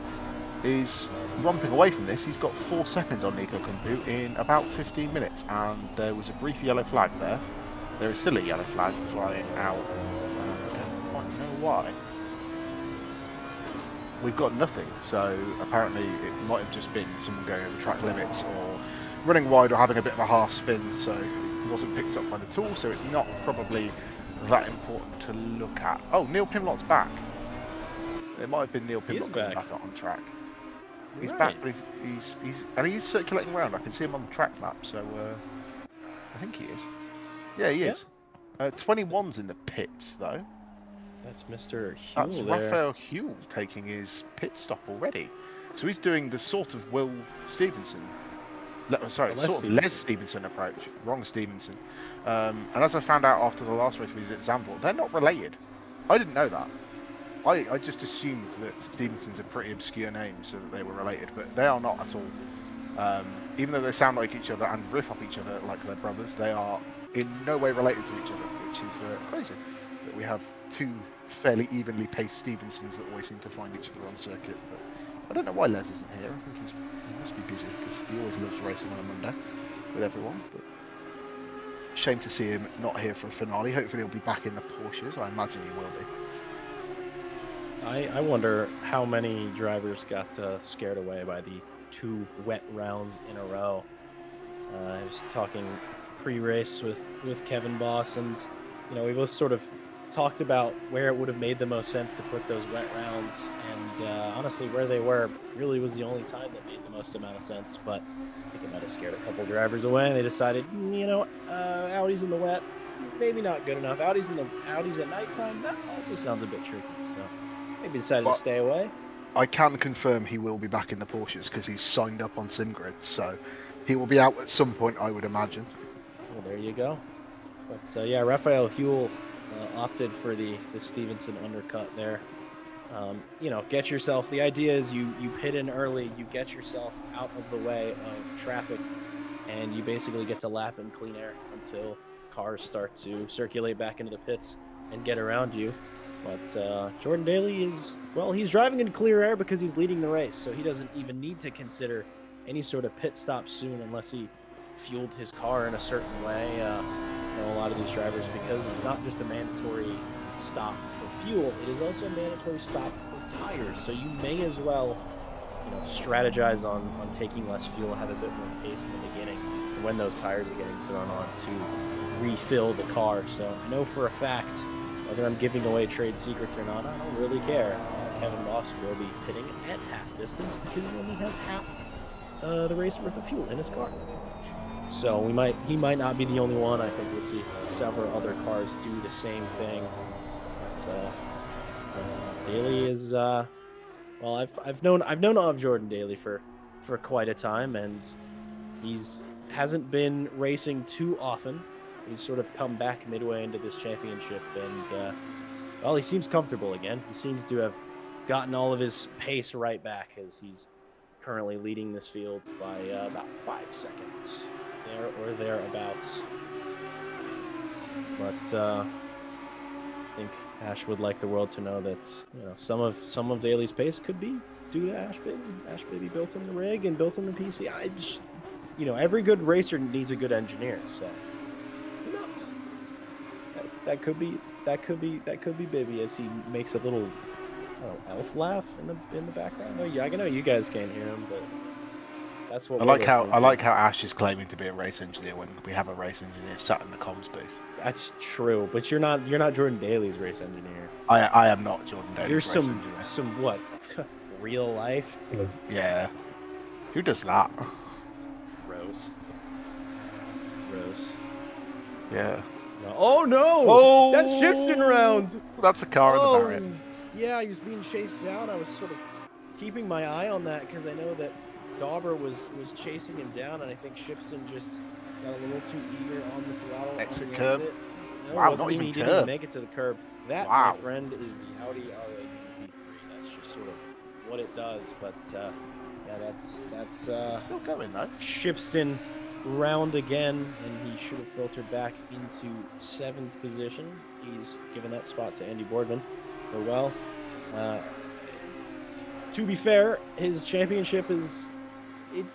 is romping away from this. He's got 4 seconds on Nico Kumpu in about 15 minutes, and there was a brief yellow flag there. There is still a yellow flag flying out. I don't quite know why. We've got nothing, so apparently it might have just been someone going over track limits or running wide or having a bit of a half spin, so it wasn't picked up by the tool, so it's not probably that important to look at. Oh, Neil Pimlott's back. It might have been Neil Pimlott coming back on track. He's back, but he's circulating around. I can see him on the track map, so I think he is. Yeah, he is. 21's in the pits though. That's Mr. Huell. That's Raphael Huell taking his pit stop already. So he's doing the sort of Will Stevenson, Les Stevenson approach. Wrong Stevenson. And as I found out after the last race we did at Zandvoort, they're not related. I didn't know that. I just assumed that Stevenson's a pretty obscure name, so that they were related, but they are not at all. Even though they sound like each other and riff off each other like they're brothers, they are in no way related to each other, which is crazy. That we have 2 fairly evenly paced Stevensons that always seem to find each other on circuit. But I don't know why Les isn't here. I think he must be busy because he always loves racing on a Monday with everyone. But shame to see him not here for a finale. Hopefully he'll be back in the Porsches. I imagine he will be. I wonder how many drivers got scared away by the 2 wet rounds in a row. I was talking pre-race with Kevin Boss, and we both sort of talked about where it would have made the most sense to put those wet rounds, and honestly where they were really was the only time that made the most amount of sense. But I think it might have scared a couple drivers away, and they decided, Audi's in the wet, maybe not good enough. Audi's at nighttime, that also sounds a bit tricky, so maybe decided to stay away. I can confirm he will be back in the Porsches because he's signed up on SimGrid, so he will be out at some point, I would imagine. Well, there you go. But yeah, Raphael Huell opted for the Stevenson undercut there. Get yourself. The idea is you pit in early, you get yourself out of the way of traffic, and you basically get to lap in clean air until cars start to circulate back into the pits and get around you. But Jordan Daly he's driving in clear air because he's leading the race, so he doesn't even need to consider any sort of pit stop soon unless he fueled his car in a certain way. A lot of these drivers, because it's not just a mandatory stop for fuel, it is also a mandatory stop for tires. So you may as well, strategize on taking less fuel and have a bit more pace in the beginning when those tires are getting thrown on to refill the car. So I know for a fact, whether I'm giving away trade secrets or not, I don't really care. Kevin Boss will be pitting at half distance because he only has half the race worth of fuel in his car. So he might not be the only one. I think we'll see several other cars do the same thing. But Daly is I've known of Jordan Daly for quite a time, and hasn't been racing too often. He's sort of come back midway into this championship, and he seems comfortable again. He seems to have gotten all of his pace right back, as he's currently leading this field by about 5 seconds. There or thereabouts. But I think Ash would like the world to know that some of Daly's pace could be due to Ash Baby. Ash Baby built him the rig and built him the PC. Every good racer needs a good engineer. So who knows? That could be Baby as he makes a little elf laugh in the background. I know you guys can't hear him, but That's what I we're like how listening to. Ash is claiming to be a race engineer when we have a race engineer sat in the comms booth. That's true, but you're not Jordan Daly's race engineer. I am not Jordan You're Daly's race engineer. some what? Real life? Yeah. Who does that? Gross. Gross. Yeah. No. Oh no! Oh, That's Shifton round. That's a car in the barrier. Yeah, he was being chased down. I was sort of keeping my eye on that because I know that Dauber was chasing him down, and I think Shifton just got a little too eager on the throttle. Exit on the curb. exit. No, Wow, it wasn't not even he didn't curb. even make it to the curb. That, Wow. my friend, is the Audi RA GT3. That's just sort of what it does. But yeah, that's Still going though. Shipston round again, and he should have filtered back into 7th position. He's given that spot to Andy Boardman. Oh well. To be fair, his championship is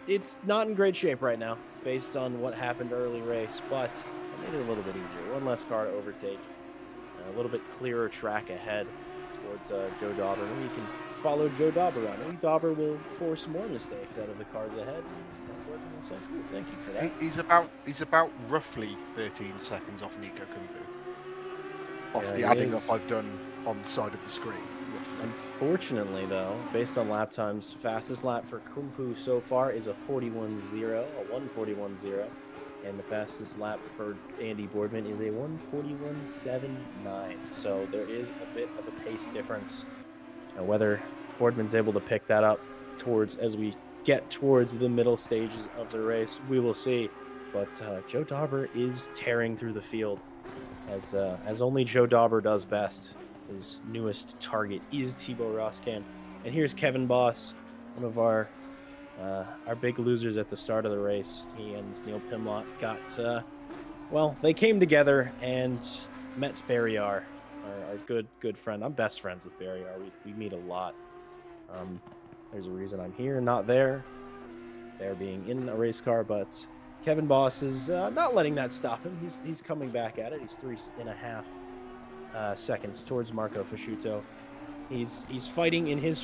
it's not in great shape right now, based on what happened early race, but it made it a little bit easier. One less car to overtake, a little bit clearer track ahead towards Joe Dauber, and we can follow Joe Dauber around. Maybe Dauber will force more mistakes out of the cars ahead. Will say, cool, thank you for that. He's about roughly 13 seconds off Nico Kumbu. Off the adding up I've done on the side of the screen. Roughly. Unfortunately, though, based on lap times, fastest lap for Kumpu so far is a 41.0, a 141.0, and the fastest lap for Andy Boardman is a 141.79. So there is a bit of a pace difference. Whether Boardman's able to pick that up as we get towards the middle stages of the race, we will see. But Joe Dauber is tearing through the field, as only Joe Dauber does best. His newest target is Thibaut Roscan. And here's Kevin Boss, one of our big losers at the start of the race. He and Neil Pimlott got, they came together and met Barriar, our good friend. I'm best friends with Barriar. We meet a lot. There's a reason I'm here, not there. They're being in a race car, but Kevin Boss is not letting that stop him. He's coming back at it. He's 3.5 seconds towards Marco Fasciuto. He's fighting in his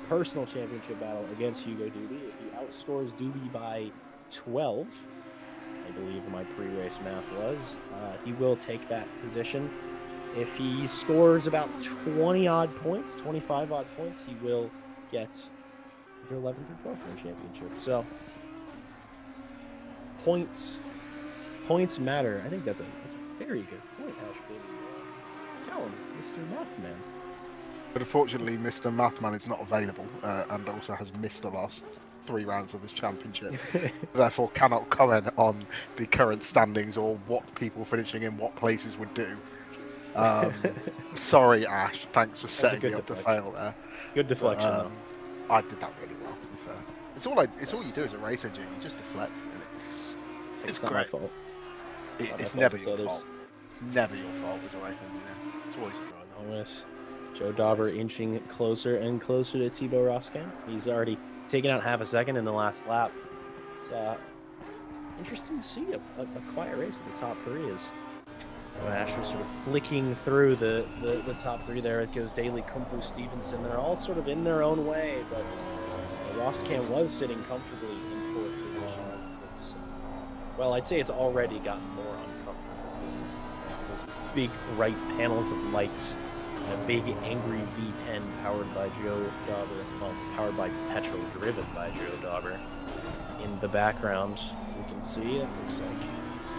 personal championship battle against Hugo Duby. If he outscores Duby by 12, I believe my pre-race math was, he will take that position. If he scores about 25 odd points, he will get either 11th or 12th in the championship. So points matter. I think that's a very good point, Ash baby. Callum, Mr. Mathman. But unfortunately, Mr. Mathman is not available, and also has missed the last 3 rounds of this championship. Therefore, cannot comment on the current standings or what people finishing in what places would do. Sorry, Ash. Thanks for setting me up to fail there. Good deflection, though. I did that really well, to be fair. It's all you do as a race engineer. You just deflect. It's not great. My fault. It's never your fault. Never your fault as a race engineer. It's always your fault. Always. Joe Dauber inching closer and closer to Thibaut Roscan. He's already taken out half a second in the last lap. It's interesting to see a quiet race at the top 3 as Ash was sort of flicking through the top 3 there. It goes Daly, Kumpu, Stevenson. They're all sort of in their own way, but Roscan was sitting comfortably in 4th position. I'd say it's already gotten more uncomfortable. Those big bright panels of lights, a big angry V10 powered by Joe Dauber, powered by petrol driven by Joe Dauber in the background. As we can see, it looks like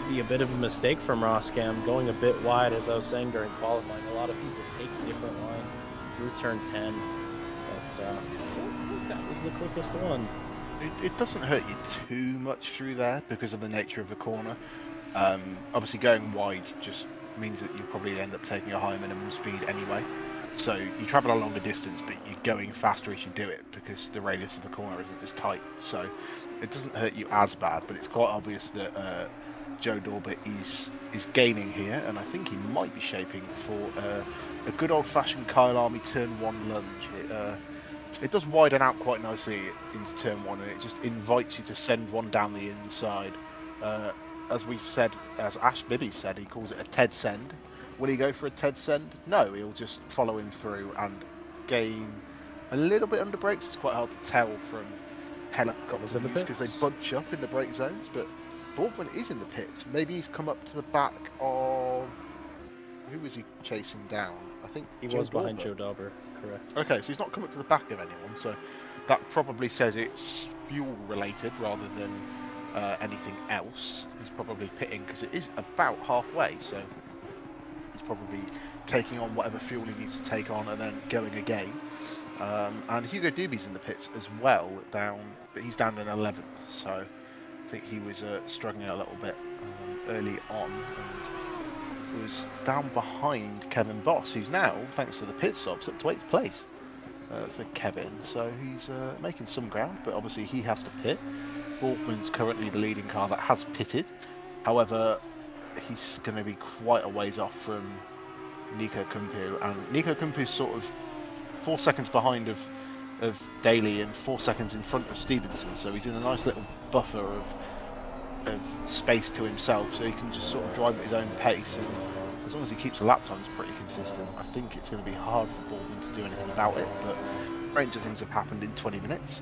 be a bit of a mistake from Roscam, going a bit wide, as I was saying during qualifying. A lot of people take different lines through turn 10, but I don't think that was the quickest one. It doesn't hurt you too much through there because of the nature of the corner. Obviously, going wide just means that you'll probably end up taking a higher minimum speed anyway. So you travel a longer distance, but you're going faster as you do it because the radius of the corner isn't as tight. So it doesn't hurt you as bad, but it's quite obvious that Joe Dauber is gaining here, and I think he might be shaping for a good old-fashioned Kyalami turn 1 lunge. It does widen out quite nicely into turn 1, and it just invites you to send one down the inside. As we've said, as Ash Bibby said, he calls it a Ted send. Will he go for a Ted send? No, he'll just follow him through and gain a little bit under brakes. It's quite hard to tell from helicopter in the views because they pits. bunch up in the brake zones. But Boardman is in the pits. Maybe he's come up to the back of... Who was he chasing down? I think He Joe was behind Dauber. Joe Dauber, correct. Okay, so he's not come up to the back of anyone, so that probably says it's fuel related rather than anything else. He's probably pitting because it is about halfway, so he's probably taking on whatever fuel he needs to take on and then going again. And Hugo Duby's in the pits as well, but he's down in 11th, so I think he was struggling a little bit early on and was down behind Kevin Boss, who's now, thanks to the pit stops, up to 8th place for Kevin. So he's making some ground, but obviously he has to pit. Borkman's currently the leading car that has pitted. However, he's going to be quite a ways off from Nico Kumpu, and Nico Kumpu's sort of 4 seconds behind of Daly and 4 seconds in front of Stevenson, so he's in a nice little buffer of space to himself, so he can just sort of drive at his own pace, and as long as he keeps the lap times pretty consistent, I think it's going to be hard for Boardman to do anything about it, but stranger things have happened in 20 minutes.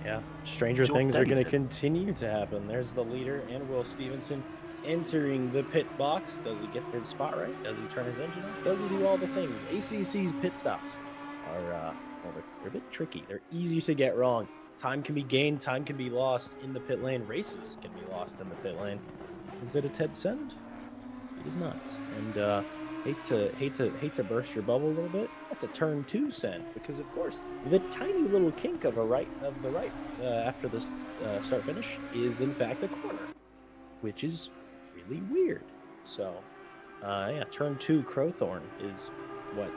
Yeah, stranger things are going to continue to happen. There's the leader and Will Stevenson entering the pit box. Does he get his spot right? Does he turn his engine off? Does he do all the things? ACC's pit stops are well, they're a bit tricky. They're easy to get wrong. Time can be gained, time can be lost in the pit lane. Races can be lost in the pit lane. Is it a Ted send? It is not. And hate to burst your bubble a little bit. That's a turn 2 send because of course the tiny little kink of the right after the start finish is in fact a corner, which is really weird. So yeah, turn 2 Crowthorne is what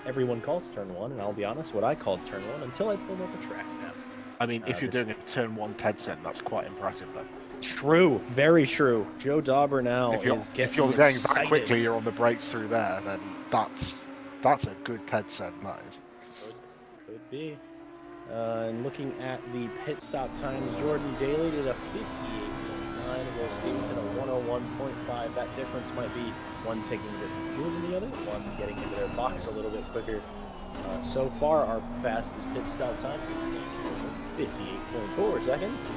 everyone calls turn 1, and I'll be honest, what I called turn 1 until I pulled up a track map. I mean, if you're doing a turn 1 Ted send, that's quite impressive though. True, very true. Joe Dauber now is getting If you're going excited. that quickly, you're on the brakes through there, then that's a good Ted send, that is. Could be. And looking at the pit stop times, Jordan Daly did a 58.9, Will Stevenson a 101.5. That difference might be one taking a bit more fuel than the other, one getting into their box a little bit quicker. So far, our fastest pit stop time is 58.4 seconds.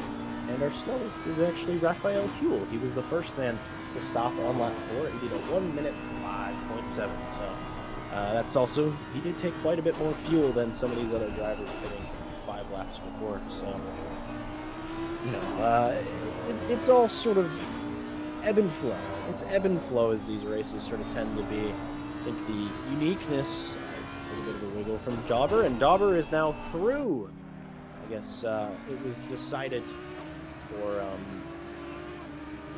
And our slowest is actually Raphael Huell. He was the first man to stop on lap 4. He did a 1 minute 5.7. So that's also, he did take quite a bit more fuel than some of these other drivers pitting 5 laps before. So, you know, it's all sort of ebb and flow. It's ebb and flow as these races sort of tend to be. I think the uniqueness, a little bit of a wiggle from Dauber, and Dauber is now through. I guess it was decided. Or, you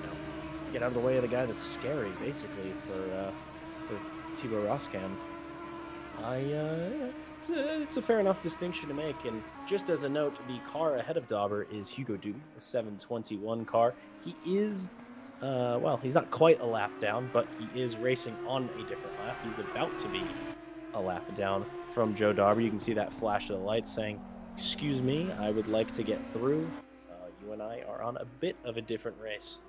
know, get out of the way of the guy that's scary, basically, for Thibaut Roskam. It's a fair enough distinction to make. And just as a note, the car ahead of Dauber is Hugo Duby, a 721 car. He is, well, he's not quite a lap down, but he is racing on a different lap. He's about to be a lap down from Joe Dauber. You can see that flash of the lights saying, "Excuse me, I would like to get through. You and I are on a bit of a different race."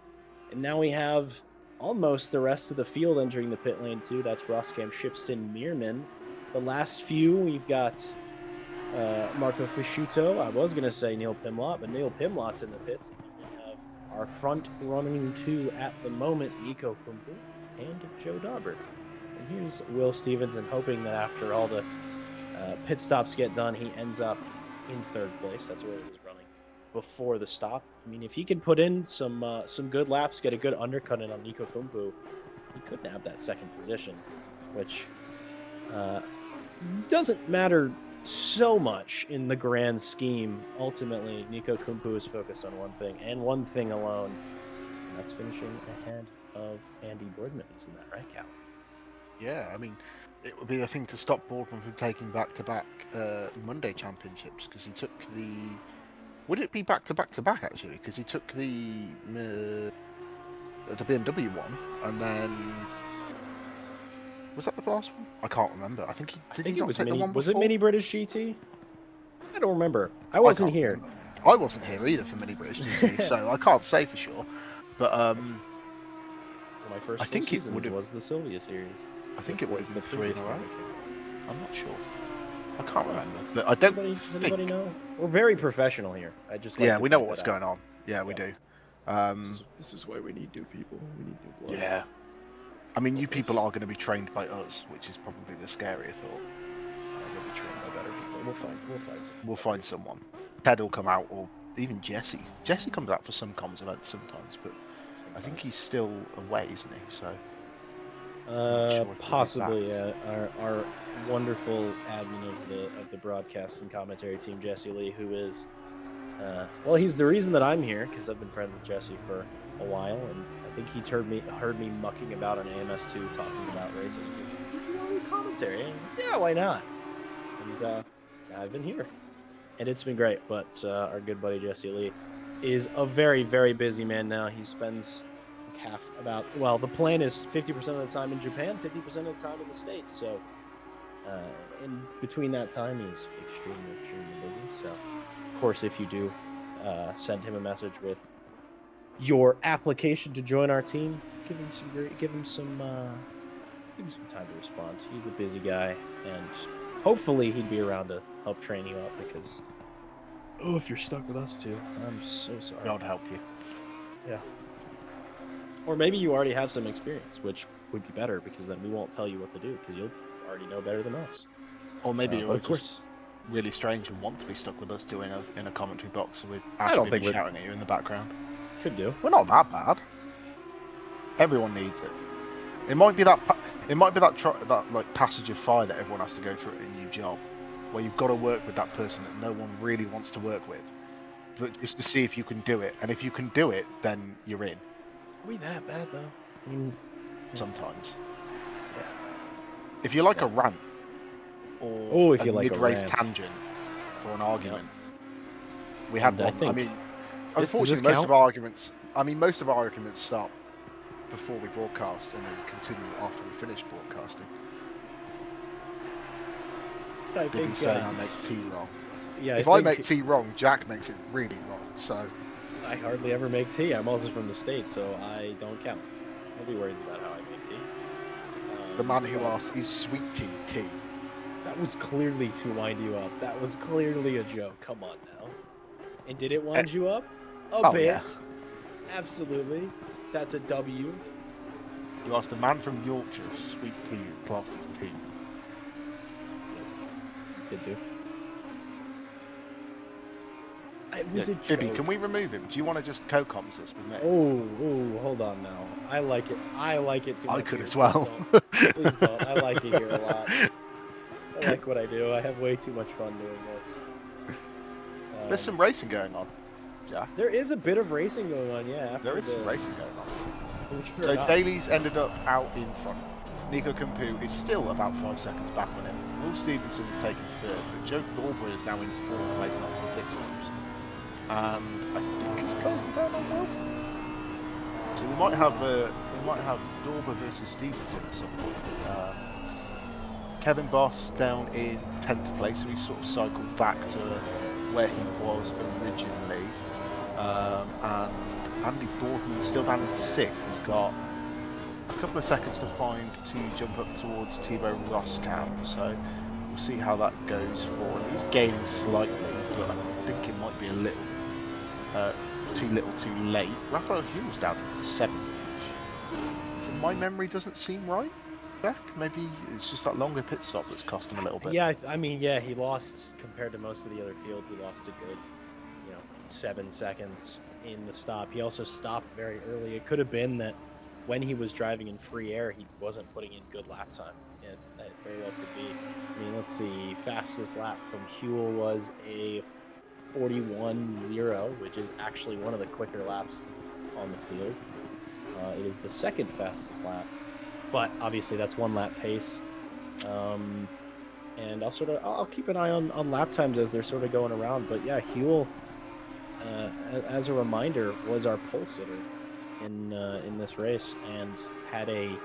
And now we have almost the rest of the field entering the pit lane too. That's Roskam, Shipston, Meerman. The last few, we've got Marco Fisciuto. I was going to say Neil Pimlott, but Neil Pimlott's in the pits. And we have our front running 2 at the moment, Nico Kumpu and Joe Dauber. And here's Will Stevenson, hoping that after all the pit stops get done, he ends up in 3rd place. That's where he was running before the stop. I mean, if he can put in some good laps, get a good undercut in on Nico Kumpu, he could nab that 2nd position, which doesn't matter so much in the grand scheme. Ultimately, Nico Kumpu is focused on one thing and one thing alone, and that's finishing ahead of Andy Boardman. Isn't that right, Cal? Yeah, I mean, it would be a thing to stop Boardman from taking back-to-back Monday championships, because he took the... Would it be back-to-back-to-back, actually? Because he took the BMW one, and then... Was that the last one? I can't remember. I think he did. He not take the one before? Was it Mini British GT? I don't remember. I wasn't here. Remember. I wasn't here either for Mini British GT, so I can't say for sure. But my first I think it was the Sylvia series. I think it would have been 3 in a row. I'm not sure. I can't remember, but I don't Does think. anybody know? We're very professional here. I just like Yeah, to we know point what's that out. going on. Yeah, we do. This is why we need new people. We need new blood. Yeah. I mean, you people Hopeless. are going to be trained by us, which is probably the scarier thought. I'm gonna be trained by better people. We'll find some. We'll find someone. Ted will come out, or even Jesse. Jesse comes out for some comms events sometimes, but I think he's still away, isn't he? So. Not sure if he'll be Possibly. back. Our wonderful admin of the broadcast and commentary team, Jesse Lee, who is, well, he's the reason that I'm here because I've been friends with Jesse for a while, and I think he heard me mucking about on AMS2 talking about racing. He goes, "Would you want to commentary?" And yeah, why not? And I've been here, and it's been great. But our good buddy Jesse Lee is a very, very busy man now. He spends the plan is 50% of the time in Japan, 50% of the time in the States. So in between that time, he's extremely, extremely busy. So of course, if you do send him a message with your application to join our team, give him some time to respond. He's a busy guy, and hopefully he'd be around to help train you up because if you're stuck with us too, I'm so sorry. God help you. Yeah. Or maybe you already have some experience, which would be better because then we won't tell you what to do because you'll already know better than us. Or maybe you're of course really strange and want to be stuck with us doing in a commentary box with I don't think shouting at you in the background. Could do. We're not that bad. Everyone needs it. It might be that like passage of fire that everyone has to go through at a new job, where you've got to work with that person that no one really wants to work with, but just to see if you can do it. And if you can do it, then you're in. Are we that bad though? I mean, sometimes. Yeah. If you like a rant or a mid-race tangent or an argument, we had one. I mean, unfortunately, most of our arguments start before we broadcast and then continue after we finish broadcasting. Did he say I make T wrong? Yeah. If I make T wrong, Jack makes it really wrong. So. I hardly ever make tea. I'm also from the States, so I don't count. Nobody worries about how I make tea. The man who asked, is sweet tea? That was clearly to wind you up. That was clearly a joke. Come on now. And did it wind you up? A bit. Yeah. Absolutely. That's a W. You asked a man from Yorkshire if sweet tea is classed as tea. Yes. Did do. It was a joke. Bibby, can we remove him? Do you want to just co-comms this with me? Oh, hold on now. I like it. I like it too much. I could as well. Please don't. I like it here a lot. I like what I do. I have way too much fun doing this. There's some racing going on. Yeah. There is a bit of racing going on, yeah. There is some racing going on. So Daly's ended up out in front. Nico Campu is still about 5 seconds back on him. Will Stevenson is taking third, but Joe Thorber is now in fourth place after the pit stops. And I think it's closing down on Will. So we might have Dorber versus Stevenson at some point. Kevin Boss down in 10th place, so he's sort of cycled back to where he was originally. And Andy Boardman still down in 6th. He's got a couple of seconds to find to jump up towards Thibaut Roscam, so we'll see how that goes for him. He's gaining slightly, but I think it might be a little too little too late. Raphael Hughes down in 7th. So my memory doesn't seem right. Jack, maybe it's just that longer pit stop that's cost him a little bit. Yeah, I mean, yeah, he lost compared to most of the other field. He lost a good, 7 seconds in the stop. He also stopped very early. It could have been that when he was driving in free air, he wasn't putting in good lap time. That very well could be. I mean, let's see. Fastest lap from Huel was a 41.0, which is actually one of the quicker laps on the field. It is the second fastest lap, but obviously that's one lap pace. And I'll keep an eye on lap times as they're sort of going around. But yeah, Huel, as a reminder, was our pole sitter in this race and had a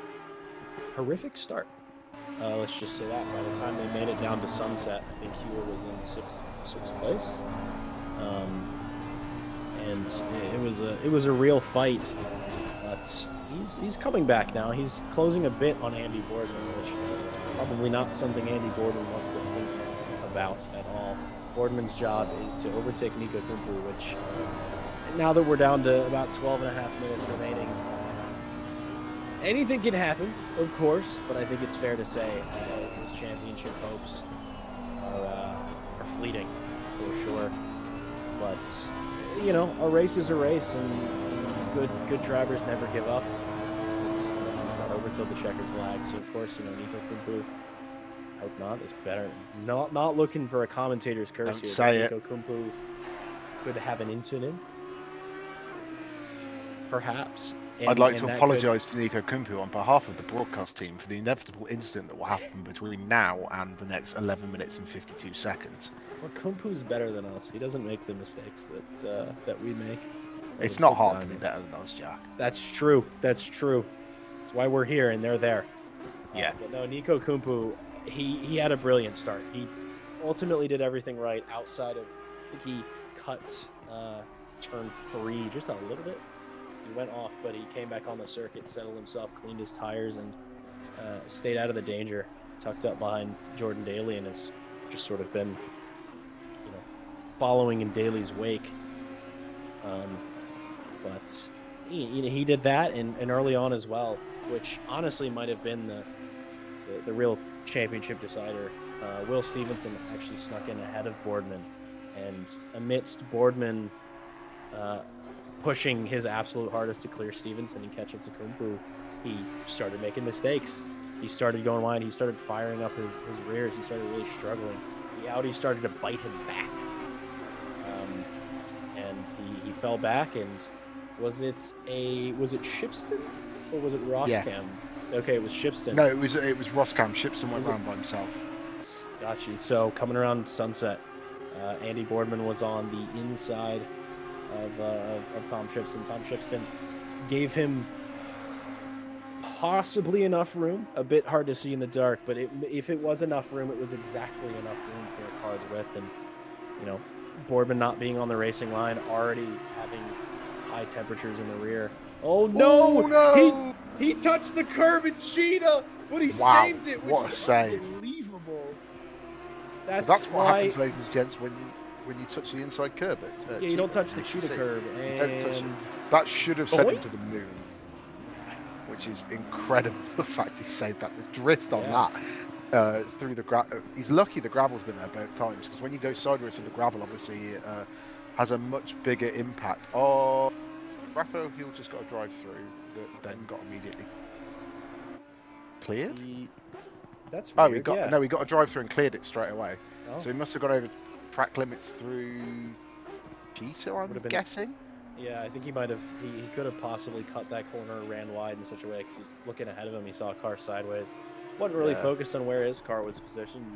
horrific start. Let's just say that. By the time they made it down to Sunset, I think Huel was in sixth place. And it was a real fight. But he's coming back now. He's closing a bit on Andy Boardman, which is probably not something Andy Boardman wants to think about at all. Boardman's job is to overtake Nico Kumpu, which now that we're down to about 12.5 minutes remaining, anything can happen, of course, but I think it's fair to say his championship hopes are fleeting for sure. But you know, a race is a race, and good drivers never give up. It's not over till the checkered flag. So of course, you know, Nico Kumpu, hope not. It's better. Not looking for a commentator's curse Don't here. say Nico Kumpu could have an incident, perhaps. I'd like to apologise to Nico Kumpu on behalf of the broadcast team for the inevitable incident that will happen between now and the next 11 minutes and 52 seconds. Well, Kumpu's better than us. He doesn't make the mistakes that we make. It's not hard to be better than us, Jack. That's true. That's true. That's why we're here and they're there. Yeah. But no, Nico Kumpu, he had a brilliant start. He ultimately did everything right outside of, I think he cut turn 3 just a little bit. He went off, but he came back on the circuit, settled himself, cleaned his tires, and stayed out of the danger, tucked up behind Jordan Daly, and has just sort of been, you know, following in Daly's wake. But he did that, and early on as well, which honestly might have been the real championship decider. Will Stevenson actually snuck in ahead of Boardman, and amidst Boardman pushing his absolute hardest to clear Stevenson and catch up to Kumpu, he started making mistakes. He started going wide. He started firing up his rears. He started really struggling. The Audi started to bite him back, and he fell back. And was it Shipston or was it Roscam? Yeah. Okay, it was Shipston. No, it was Roscam. Shipston went round by himself. Gotcha. So coming around Sunset, Andy Boardman was on the inside of Tom Shipston. Tom Shipston gave him possibly enough room. A bit hard to see in the dark, but if it was enough room, it was exactly enough room for a car's width. And you know, Boardman not being on the racing line, already having high temperatures in the rear. Oh no! Oh, no! He touched the curb in Cheetah, but he saved it, which is unbelievable. That's what why, happens, ladies and gents, when you touch the inside curb. Yeah, you don't touch the Cheetah curb. You don't touch it. That should have sent him to the moon, which is incredible. The fact he saved that, the drift on that through the gravel. He's lucky the gravel's been there both times, because when you go sideways through the gravel, obviously it has a much bigger impact. Oh, Raphael Hill just got a drive through that then got immediately cleared. That's weird. He got a drive through and cleared it straight away. Oh. So he must have gone over track limits through Peter, I'm guessing. Yeah, I think he might have. He could have possibly cut that corner, ran wide in such a way because he's looking ahead of him. He saw a car sideways. Wasn't really focused on where his car was positioned.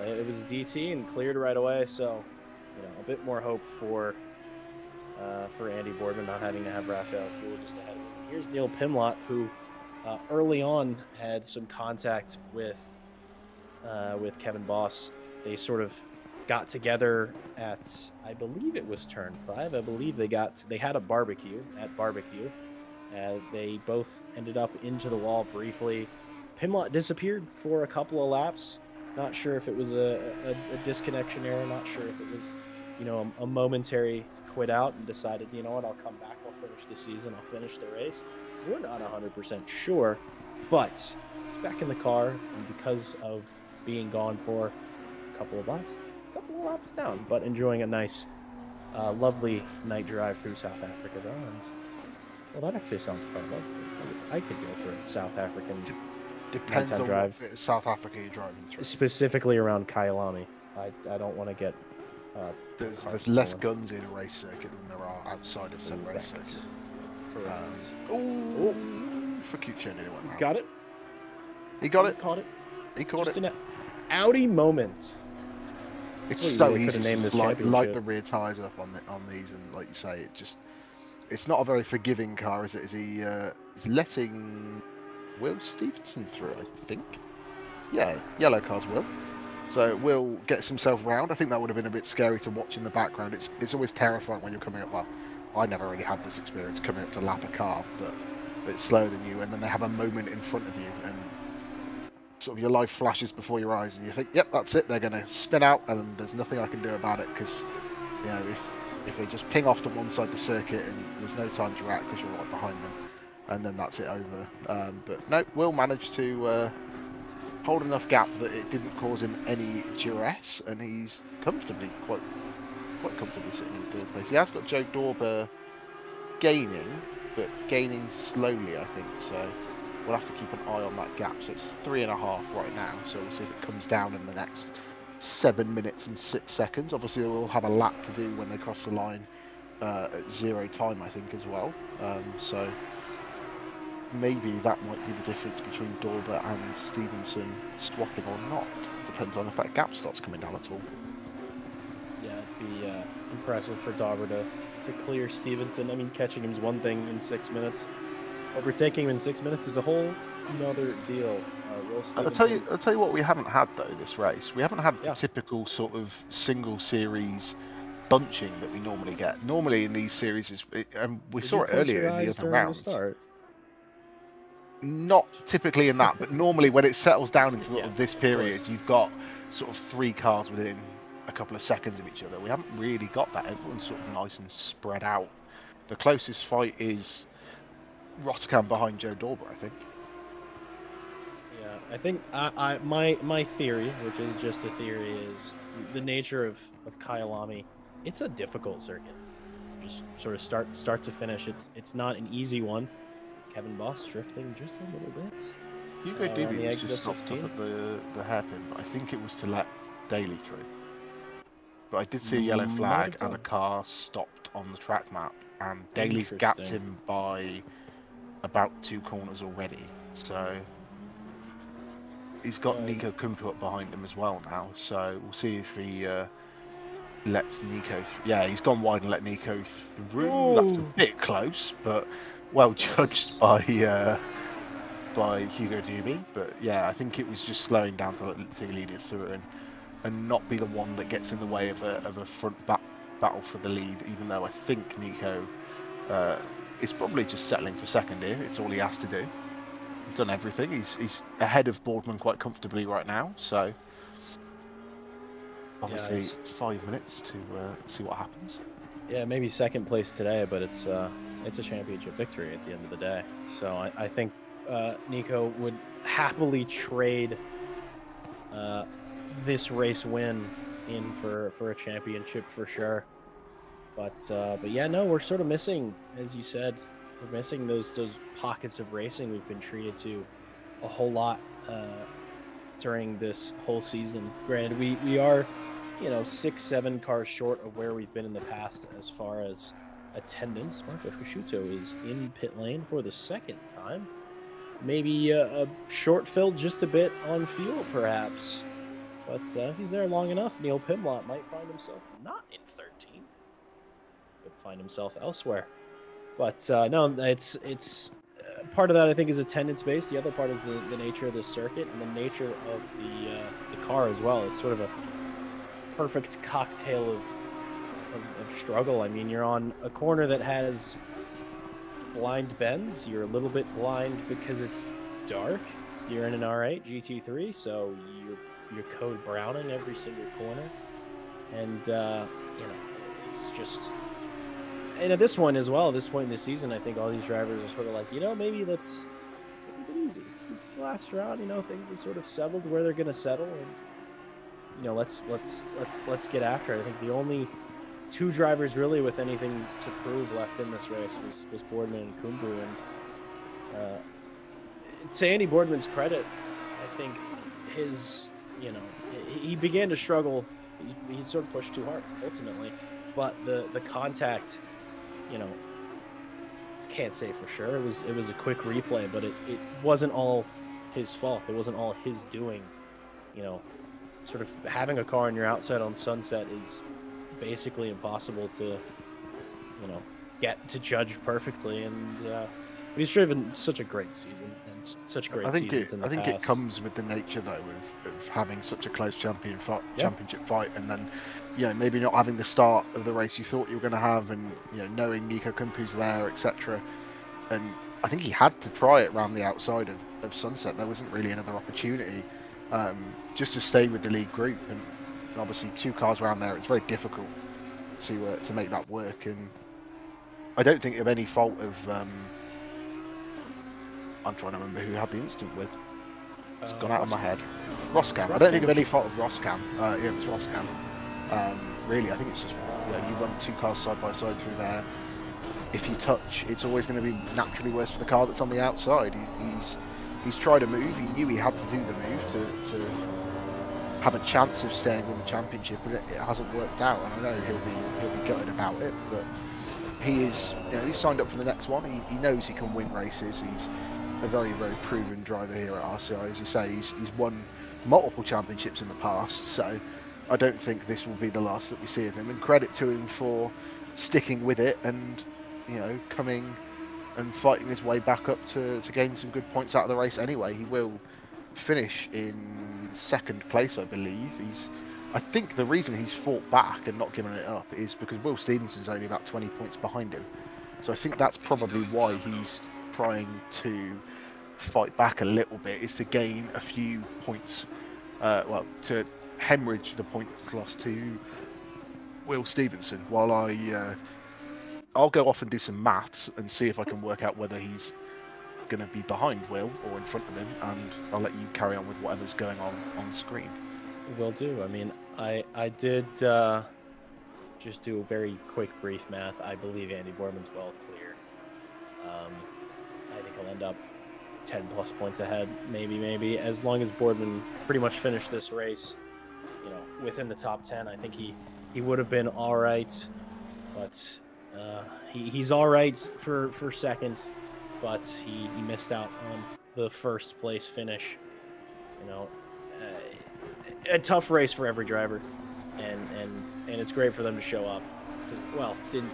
It was DT and cleared right away. So, you know, a bit more hope for Andy Boardman not having to have Raphael Kuhl just ahead of him. Here's Neil Pimlott, who early on had some contact with Kevin Boss. They sort of got together at, I believe it was turn 5. I believe they had a barbecue at barbecue. They both ended up into the wall briefly. Pimlott disappeared for a couple of laps. Not sure if it was a disconnection error. Not sure if it was, you know, a momentary quit out and decided, you know what, I'll come back. I'll finish the season. I'll finish the race. We're not 100% sure, but he's back in the car, and because of being gone for a couple of laps down, but enjoying a nice, lovely night drive through South Africa. And, well, that actually sounds quite lovely. I could go for a South African Depends on drive. what bit of South Africa you're driving through. Specifically around Kyalami. I don't want to get... There's less guns in a race circuit than there are outside of said race circuit. For Kuchen, anyone? Got it? He got it. Caught it. He caught Just it. an Audi moment. It's so easy to light the rear tyres up on these, and like you say, it's not a very forgiving car, is it? Is he letting Will Stevenson through, I think? Yeah, yellow car's Will. So Will gets himself round. I think that would have been a bit scary to watch in the background. It's always terrifying when you're coming up. Well, I never really had this experience coming up to lap a car, but it's slower than you, and then they have a moment in front of you, and sort of your life flashes before your eyes, and you think, yep, that's it. They're going to spin out, and there's nothing I can do about it because, you know, if they just ping off to one side of the circuit and there's no time to react because you're right behind them, and then that's it over. But no, Will managed to hold enough gap that it didn't cause him any duress, and he's comfortably, quite comfortably sitting in third place. He has got Joe Dorber gaining, but gaining slowly, I think. So we'll have to keep an eye on that gap. So it's 3.5 right now. So we'll see if it comes down in the next 7 minutes and 6 seconds. Obviously, they will have a lap to do when they cross the line at 0 time, I think, as well. So maybe that might be the difference between Dorber and Stevenson swapping or not. Depends on if that gap starts coming down at all. Yeah, it'd be impressive for Dauber to clear Stevenson. I mean, catching him is one thing in 6 minutes. Overtaking him in 6 minutes is a whole another deal. I'll tell you what we haven't had though this race. We haven't had the typical sort of single series bunching that we normally get. Normally in these series, and we saw it earlier in the other rounds. Not typically in that, but normally when it settles down into sort of this period, you've got sort of 3 cars within a couple of seconds of each other. We haven't really got that. Everyone's sort of nice and spread out. The closest fight is Rotterdam behind Joe Dorber, I think. Yeah, I think my theory, which is just a theory, is the nature of Kyalami. It's a difficult circuit. Just sort of start to finish. It's not an easy one. Kevin Boss drifting just a little bit. Hugo Duby was just stopped up at the hairpin, but I think it was to let Daly through. But I did see a yellow flag and a car stopped on the track map, and Daly's gapped him by about 2 corners already. So he's got Nico Kumpu up behind him as well now. So we'll see if he lets Nico. Yeah, he's gone wide and let Nico through. Ooh. That's a bit close, but well judged by Hugo Duby. But yeah, I think it was just slowing down to let Leaders through and not be the one that gets in the way of a front battle for the lead. Even though I think Nico is probably just settling for second here. It's all he has to do. He's done everything. He's ahead of Boardman quite comfortably right now. So obviously 5 minutes to see what happens. Yeah, maybe second place today, but it's a championship victory at the end of the day. So I think Nico would happily trade this race win in for a championship for sure. But yeah, no, we're sort of missing, as you said, we're missing those pockets of racing we've been treated to a whole lot during this whole season. Granted, we are 6-7 cars short of where we've been in the past as far as attendance. Marco Fasciuto is in pit lane for the second time. Maybe a short filled just a bit on fuel, perhaps. But if he's there long enough, Neil Pimlott might find himself not in 13th, but find himself elsewhere. But no, it's part of that I think is attendance based. The other part is the nature of the circuit and the nature of the car as well. It's sort of a perfect cocktail of struggle. I mean, you're on a corner that has blind bends. You're a little bit blind because it's dark. You're in an R8 GT3, so you're code browning every single corner, and it's just. And at this one as well, this point in the season, I think all these drivers are sort of like, maybe let's take it easy. It's the last round. Things have sort of settled where they're going to settle, and let's get after it. I think the only 2 drivers really with anything to prove left in this race was Boardman and Kumbu. And to Andy Boardman's credit, I think his he began to struggle. He sort of pushed too hard ultimately, but the contact, can't say for sure. It was a quick replay, but it wasn't all his fault. It wasn't all his doing. Sort of having a car on your outside on Sunset is basically impossible to get to judge perfectly. And he's driven such a great season and such great seasons in the past. I think it comes with the nature though of having such a close championship fight, and then maybe not having the start of the race you thought you were going to have, and knowing Nico Kumpu's there, etc. And I think he had to try it around the outside of Sunset. There wasn't really another opportunity just to stay with the lead group. And obviously, 2 cars around there, it's very difficult to make that work. And I don't think of any fault of. I'm trying to remember who had the incident with. It's gone out of my head. Roscam. I don't think of any fault of Roscam. Yeah, it was Roscam. Really, I think it's just you run 2 cars side by side through there. If you touch, it's always going to be naturally worse for the car that's on the outside. He's tried a move. He knew he had to do the move to have a chance of staying in the championship, but it hasn't worked out. And I know he'll be gutted about it, but he is, he's signed up for the next one. He knows he can win races. He's a very, very proven driver here at RCI. As you say, he's won multiple championships in the past, so I don't think this will be the last that we see of him. And credit to him for sticking with it and coming and fighting his way back up to gain some good points out of the race anyway. He will finish in 2nd place, I believe. I think the reason he's fought back and not given it up is because Will Stevenson's only about 20 points behind him. So I think that's probably why he's trying to fight back a little bit, is to gain a few points, to hemorrhage the points lost to Will Stevenson, while I'll go off and do some maths and see if I can work out whether he's going to be behind Will or in front of him, and I'll let you carry on with whatever's going on screen. Will do. I mean, I did just do a very quick brief math. I believe Andy Boardman's well clear. I think he'll end up 10 plus points ahead, maybe, as long as Boardman pretty much finished this race, within the top 10. I think he would have been all right, but he's all right for 2nd, but he missed out on the 1st place finish. A tough race for every driver, and it's great for them to show up, because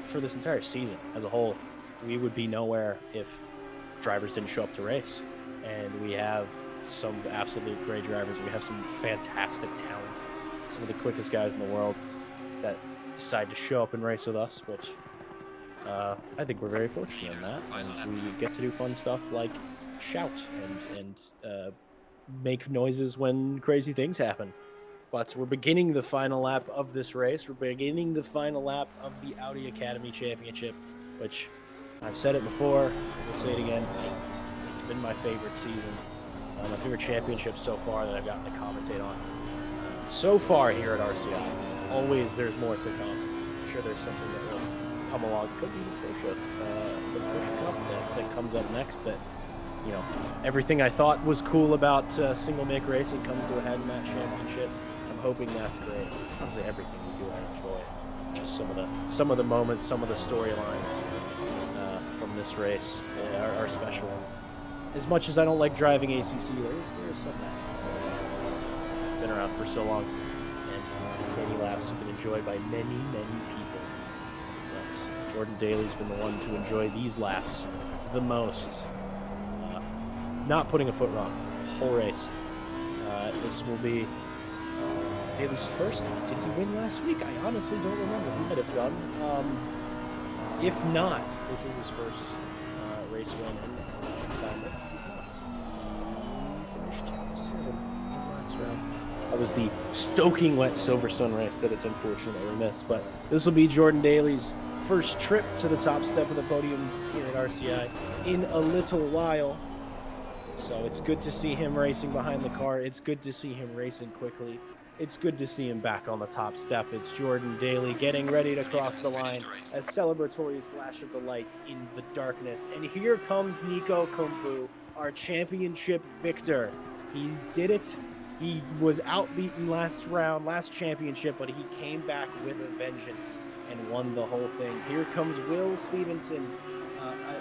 for this entire season as a whole, we would be nowhere if drivers didn't show up to race. And we have some absolute great drivers. We have some fantastic talent, some of the quickest guys in the world that decide to show up and race with us, which I think we're very fortunate in that. And we get to do fun stuff like shout and make noises when crazy things happen. But we're beginning the final lap of this race. We're beginning the final lap of the Audi Academy Championship, which I've said it before, I'll say it again. It's been my favorite season, my favorite championship so far that I've gotten to commentate on. So far here at RCI, always there's more to come. I'm sure there's something that will come along. Could be the Porsche Cup that comes up next. That everything I thought was cool about single make racing comes to a head in that championship. I'm hoping that's great. Obviously, everything we do, I enjoy. Just some of the moments, some of the storylines from this race are special. As much as I don't like driving ACC, there's some matches. It's been around for so long, and many laps have been enjoyed by many people. But Jordan Daly's been the one to enjoy these laps the most. Not putting a foot wrong, whole race. This will be Daly's first. Did he win last week? I honestly don't remember. He might have done. If not, this is his first race win in time. He finished 7th in the last round. That was the Stoking Wet Silverstone race that it's unfortunate that we missed. But this will be Jordan Daly's first trip to the top step of the podium here at RCI in a little while. So it's good to see him racing behind the car. It's good to see him racing quickly. It's good to see him back on the top step. It's Jordan Daly getting ready to cross the line. A celebratory flash of the lights in the darkness. And here comes Nico Kumpu, our championship victor. He did it. He was outbeaten last championship, but he came back with a vengeance and won the whole thing. Here comes Will Stevenson.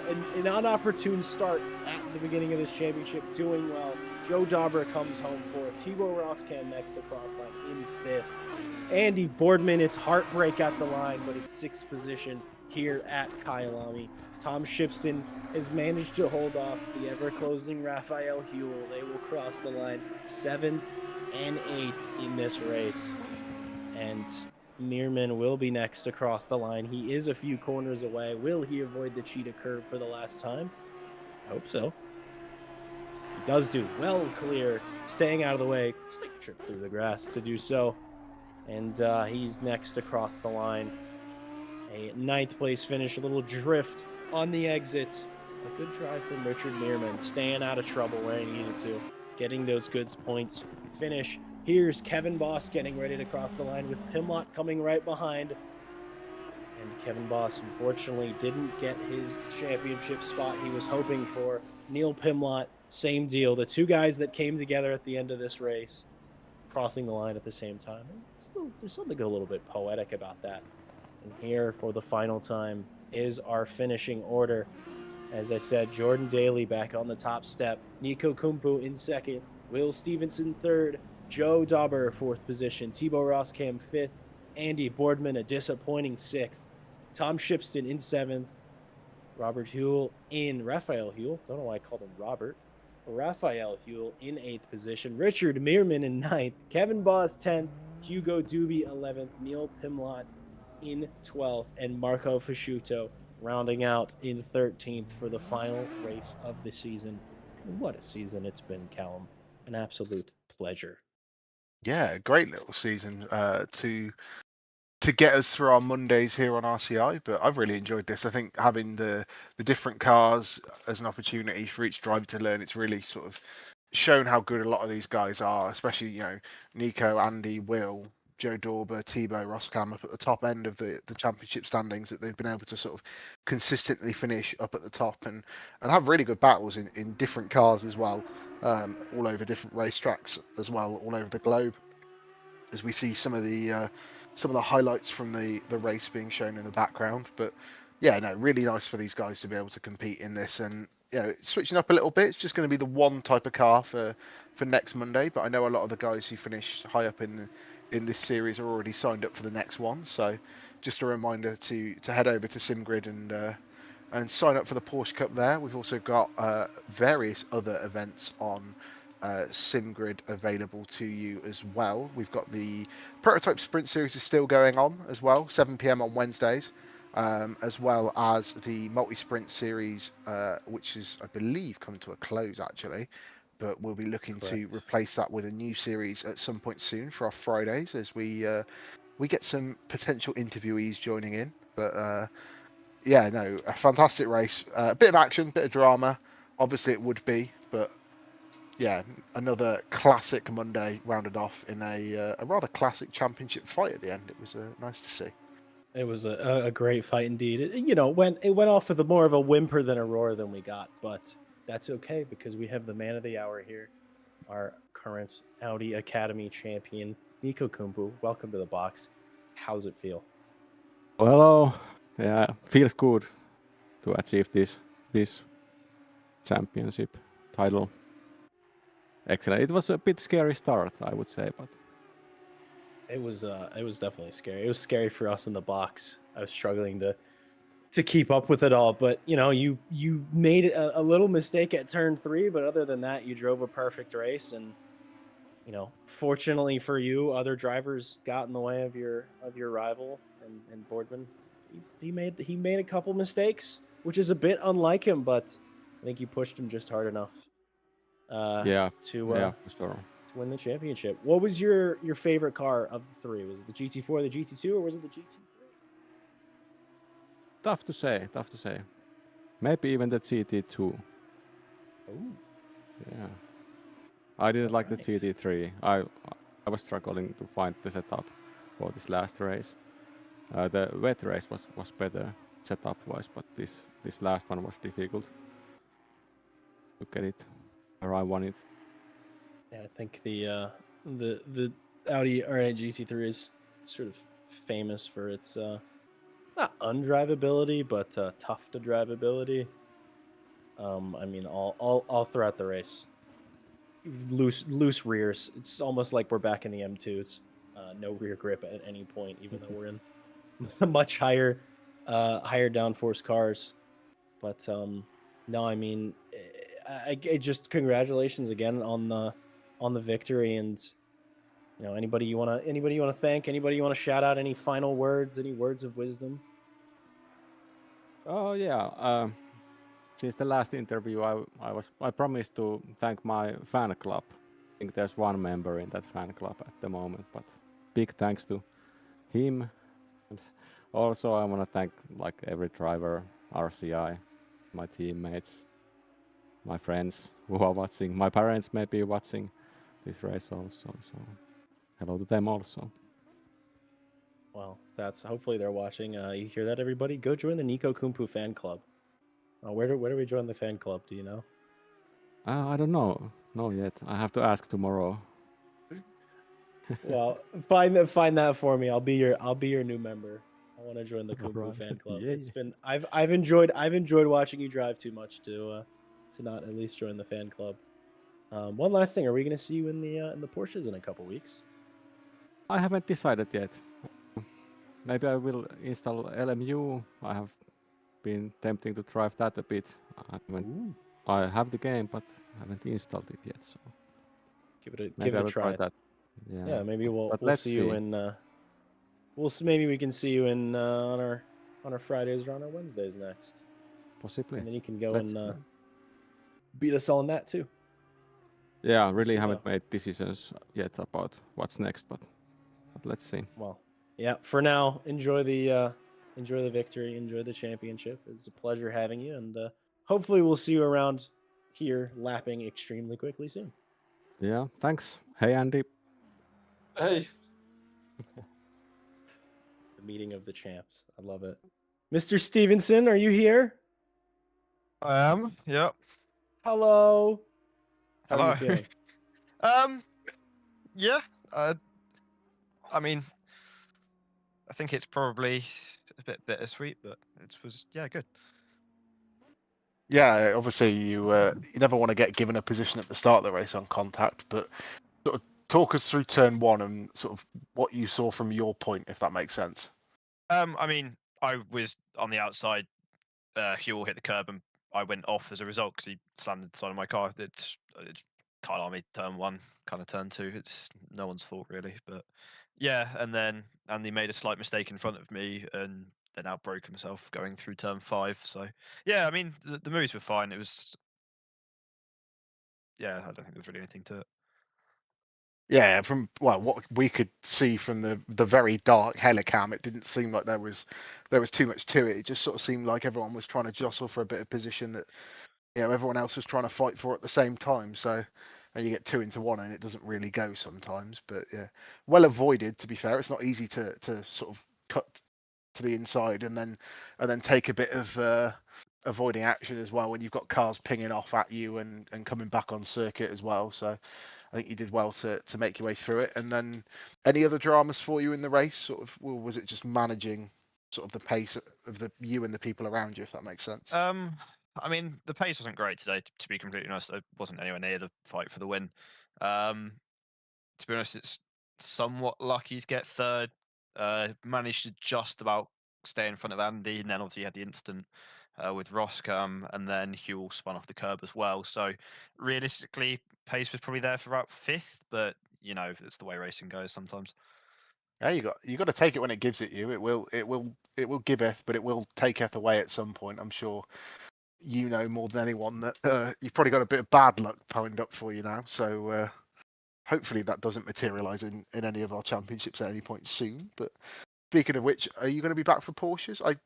An unopportune start at the beginning of this championship, doing well. Joe Dauber comes home fourth. Tibor Roscan next across line in 5th. Andy Boardman, it's heartbreak at the line, but it's 6th position here at Kyalami. Tom Shipston has managed to hold off the ever-closing Raphael Hewell. They will cross the line 7th and 8th in this race. And Meerman will be next to cross the line. He is a few corners away. Will he avoid the cheetah curve for the last time? I hope so. He does do well clear, staying out of the way, slight trip through the grass to do so. And he's next across the line. A ninth place finish, a little drift on the exit. A good drive from Richard Meerman, staying out of trouble where he needed to, getting those goods points finish. Here's Kevin Boss getting ready to cross the line with Pimlott coming right behind. And Kevin Boss unfortunately didn't get his championship spot he was hoping for. Neil Pimlott, same deal. The two guys that came together at the end of this race, crossing the line at the same time. There's something a little bit poetic about that. And here for the final time is our finishing order. As I said, Jordan Daly back on the top step, Nico Kumpu in second, Will Stevenson third, Joe Dauber fourth position, Thibaut Roskam fifth, Andy Boardman a disappointing sixth, Tom Shipston in seventh, Raphael Huell, don't know why I called him Robert, Raphael Huell in eighth position, Richard Meerman in ninth, Kevin Boss 10th, Hugo Duby 11th, Neil Pimlott in 12th, and Marco Fasciuto rounding out in 13th for the final race of the season. And what a season it's been, Callum. An absolute pleasure. Yeah, great little season to get us through our Mondays here on RCI, but I've really enjoyed this. I think having the different cars as an opportunity for each driver to learn, it's really sort of shown how good a lot of these guys are, especially, Nico, Andy, Will, Joe Dauber, Thibaut Roskam up at the top end of the championship standings, that they've been able to sort of consistently finish up at the top and have really good battles in different cars as well, all over different racetracks as well, all over the globe, as we see some of the highlights from the race being shown in the background. But yeah, no, really nice for these guys to be able to compete in this. And switching up a little bit, it's just going to be the one type of car for next Monday. But I know a lot of the guys who finished high up in this series are already signed up for the next one. So just a reminder to head over to SimGrid and sign up for the Porsche Cup there. We've also got various other events on SimGrid available to you as well. We've got the Prototype Sprint Series is still going on as well, 7 p.m. on Wednesdays, as well as the Multi-Sprint Series, which is, I believe, coming to a close actually, but we'll be looking to replace that with a new series at some point soon for our Fridays, as we get some potential interviewees joining in. But yeah, no, a fantastic race, a bit of action, bit of drama, obviously it would be, but yeah, another classic Monday rounded off in a rather classic championship fight at the end. It was nice to see. It was a great fight indeed. It went off with more of a whimper than a roar than we got, but that's okay because we have the man of the hour here, our current Audi Academy champion, Nico Kumpu. Welcome to the box. How's it feel? Hello. Yeah, feels good to achieve this championship title. Excellent. It was a bit scary start, I would say, but it was definitely scary. It was scary for us in the box. I was struggling to keep up with it all, but you made a little mistake at turn 3, but other than that, you drove a perfect race. And fortunately for you, other drivers got in the way of your rival and Boardman. He made a couple mistakes, which is a bit unlike him, but I think you pushed him just hard enough. for sure. To win the championship. What was your favorite car of the 3? Was it the GT4, the GT2, or was it the GT3? Tough to say. Maybe even the GT2. Oh. Yeah. I didn't like the GT3. I was struggling to find the setup for this last race. The wet race was better setup-wise, but this last one was difficult to get it where I want it. Yeah, I think the Audi R8 GT3 is sort of famous for its not undrivability, but tough to drivability. I mean, all throughout the race, loose rears. It's almost like we're back in the M2s. No rear grip at any point, even though we're in much higher downforce cars. But no, I mean, I just congratulations again on the victory. And anybody you want to thank, anybody you want to shout out, any final words, any words of wisdom? Oh yeah, since the last interview, I promised to thank my fan club. I think there's one member in that fan club at the moment, but big thanks to him. And also, I want to thank like every driver, RCI, my teammates, my friends who are watching. My parents may be watching this race also, so hello to them also. Well, that's hopefully they're watching. You hear that, everybody? Go join the Nico Kumpu fan club. Where do we join the fan club? Do you know? I don't know, no yet. I have to ask tomorrow. Well, find that for me. I'll be your new member. I want to join the Kumpu Alright. fan club. Yay. It's been I've enjoyed watching you drive too much to not at least join the fan club. One last thing, are we going to see you in the Porsches in a couple weeks? I haven't decided yet. Maybe I will install LMU. I have been tempting to drive that a bit. I have the game, but haven't installed it yet. So Give it a try. That. Yeah, maybe we'll let's see you in. Maybe we can see you in on our Fridays or on our Wednesdays next. Possibly. And then you can go and beat us all in that too. Yeah, I really haven't made decisions yet about what's next, but let's see. Well, yeah. For now, enjoy the victory, enjoy the championship. It's a pleasure having you, and hopefully we'll see you around here lapping extremely quickly soon. Yeah, thanks. Hey, Andy. Hey. The meeting of the champs. I love it. Mr. Stevenson, are you here? I am. Yep. Hello. How Hello. are you feeling? Yeah. I mean, I think it's probably a bit bittersweet, but it was good. Yeah, obviously you never want to get given a position at the start of the race on contact, but sort of talk us through turn one and sort of what you saw from your point, if that makes sense. I mean, I was on the outside. Huel hit the curb and I went off as a result because he slammed the side of my car. It's Kyalami turn one, kind of turn two. It's no one's fault really, but yeah. And then Andy made a slight mistake in front of me and then outbroke himself going through turn five. So yeah, I mean the moves were fine. It was I don't think there was really anything to it. Yeah, from what we could see from the very dark helicam, it didn't seem like there was too much to it. It just sort of seemed like everyone was trying to jostle for a bit of position that everyone else was trying to fight for at the same time. So and you get 2 into 1 and it doesn't really go sometimes. But yeah, well avoided, to be fair. It's not easy to sort of cut to the inside and then take a bit of avoiding action as well when you've got cars pinging off at you and coming back on circuit as well. So I think you did well to make your way through it. And then any other dramas for you in the race? Sort of, or was it just managing sort of the pace of you and the people around you, if that makes sense? I mean, the pace wasn't great today, to be completely honest. I wasn't anywhere near the fight for the win. To be honest, it's somewhat lucky to get third. Managed to just about stay in front of Andy, and then obviously you had the incident with Roscom, and then Huel spun off the curb as well. So realistically, pace was probably there for about fifth, but it's the way racing goes sometimes. Yeah, you got to take it when it gives it you. It will giveth, but it will taketh away at some point. I'm sure you know more than anyone that you've probably got a bit of bad luck piling up for you now. So hopefully that doesn't materialise in any of our championships at any point soon. But speaking of which, are you going to be back for Porsches? I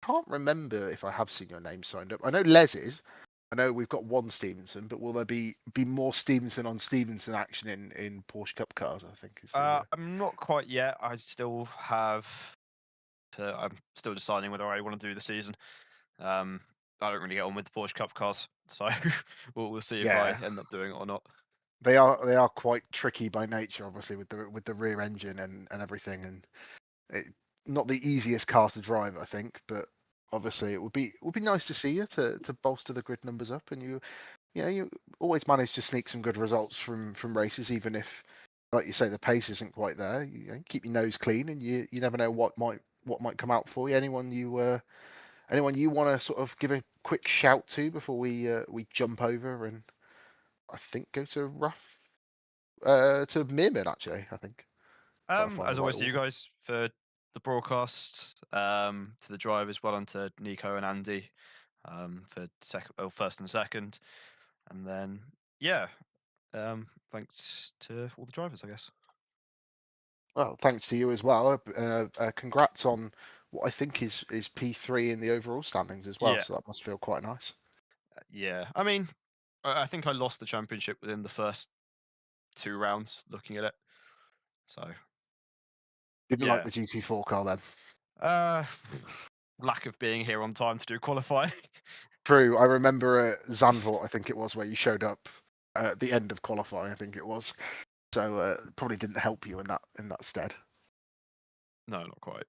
can't remember if I have seen your name signed up. I know Les is. I know we've got one Stevenson, but will there be more Stevenson on Stevenson action in Porsche Cup cars? I think is. I'm not quite yet. I still have I'm still deciding whether I want to do the season. I don't really get on with the Porsche Cup cars, so we'll see if I end up doing it or not. They are quite tricky by nature, obviously, with the rear engine and everything, and not the easiest car to drive, I think. But obviously, it would be nice to see you to bolster the grid numbers up, and you always manage to sneak some good results from races, even if, like you say, the pace isn't quite there. You keep your nose clean, and you never know what might come out for you. Anyone you want to sort of give a quick shout to before we jump over and I think go to to Mirman, actually, I think. As always, to you guys for the broadcast, to the drivers, well done to Nico and Andy. for first and second, and then yeah, thanks to all the drivers, I guess. Well, thanks to you as well. Congrats on what I think is P3 in the overall standings as well. Yeah. So that must feel quite nice. Yeah, I mean, I think I lost the championship within the first 2 rounds. Looking at it, so Didn't like yeah, the GT4 car then. uh, lack of being here on time to do qualifying. True. I remember Zandvoort, I think it was, where you showed up at the end of qualifying. I think it was. So probably didn't help you in that stead. No, not quite.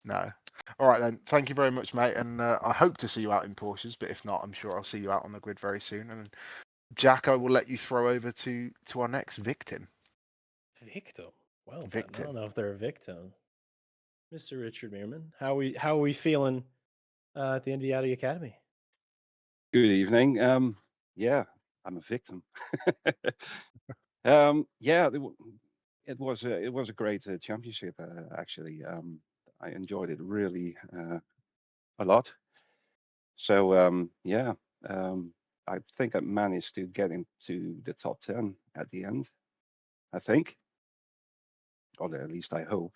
No. All right then. Thank you very much, mate. And I hope to see you out in Porsches, but if not, I'm sure I'll see you out on the grid very soon. And Jack, I will let you throw over to our next victim. Victim. Well, then, I Victim. don't know if they're a victim. Mr. Richard Meerman, how are we feeling at the end of the Audi Academy? Good evening. Yeah, I'm a victim. Yeah, it was a great championship actually. I enjoyed it really a lot. So yeah, I think I managed to get into the top 10 at the end. I think, or at least I hope.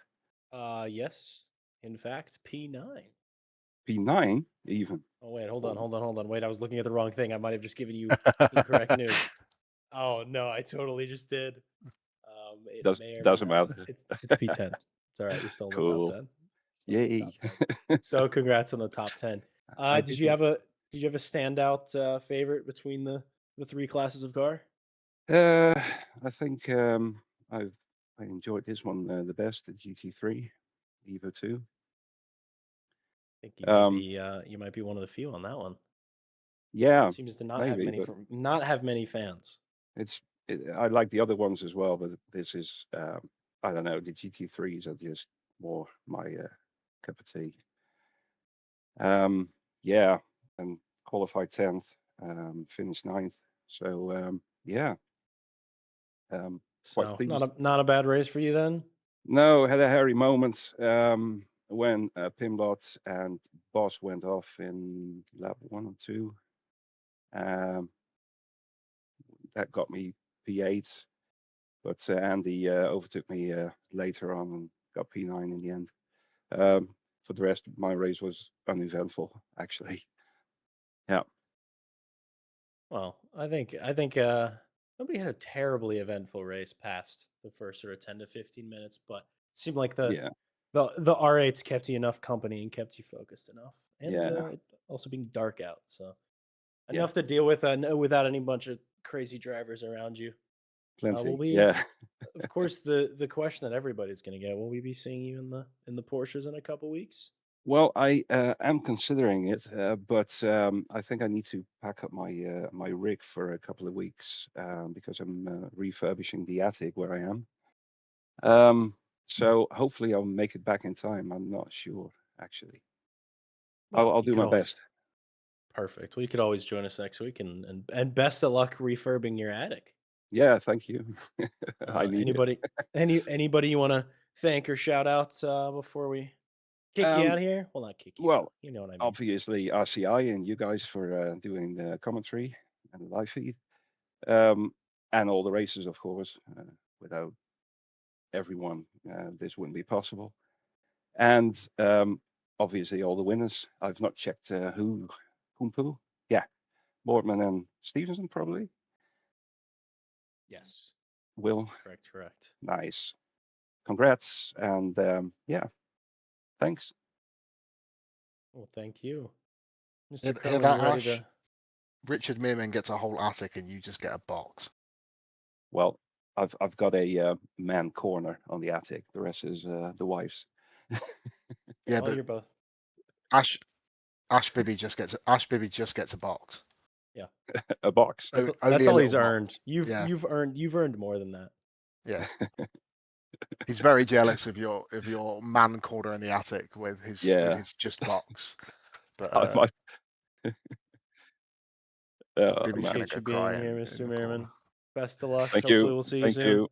Yes, in fact, P9. P9 even. Oh wait, hold Oh, on. Wait, I was looking at the wrong thing. I might have just given you incorrect news. Oh no, I totally just did. It may or may doesn't not. matter. It's P10. It's all right. You're still in the top Cool. 10. Still in the Yay. top 10. So congrats on the top 10. I Did did you it. have a standout favorite between the 3 classes of car? I think I enjoyed this one the best, the GT3 Evo 2. I think you might be one of the few on that one. Yeah, It seems to not have maybe, many but not have many fans. I like the other ones as well, but this is I don't know, the GT3s are just more my cup of tea. Yeah, and qualified 10th, finished 9th. So yeah, quite So pleased. not a bad race for you then. No, had a hairy moment when Pimbot and Boss went off in lap 1 and 2. That got me P8, but Andy overtook me later on and got P9 in the end. For the rest, my race was uneventful, actually. Yeah. Well, I think nobody had a terribly eventful race past the first sort of 10 to 15 minutes, but it seemed like the Yeah. R8s kept you enough company and kept you focused enough, and Yeah. it also being dark out, so Yeah. enough to deal with without any bunch of crazy drivers around you. Plenty. Will we? Yeah. Of course, the question that everybody's going to get: will we be seeing you in the Porsches in a couple weeks? Well, I am considering it, but I think I need to pack up my my rig for a couple of weeks because I'm refurbishing the attic where I am. So hopefully I'll make it back in time. I'm not sure, actually. Well, I'll you do could my always best. perfect. Well, you could always join us next week, and best of luck refurbing your attic. Yeah, thank you. I need it. Anybody you want to thank or shout out before we kick you Um, out here? Well, not kick you out. well, You know what I mean. obviously RCI and you guys for doing the commentary and the live feed, um, and all the races, of course. Without everyone, this wouldn't be possible. And obviously all the winners. I've not checked who. Yeah, Boardman and Stevenson probably. Yes. Will. Correct. Nice. Congrats and yeah, thanks. Well, thank you, Mr. Hear Cohen. that, You ready Ash? to? Richard Meerman gets a whole attic and you just get a box. Well, I've got a man corner on the attic. The rest is the wife's. Yeah, Well, but you're both. Ash Bibby just gets a box. Yeah. A box. That's Only a all he's little box. earned. You've earned more than that. Yeah. He's very jealous of your man corner in the attic with his Yeah. just box. But I might. Bibby's gonna Appreciate go you cry being here, in Mr. the Merriman. corner. Best of luck. Thank Hopefully you. we'll see you Thank soon. you.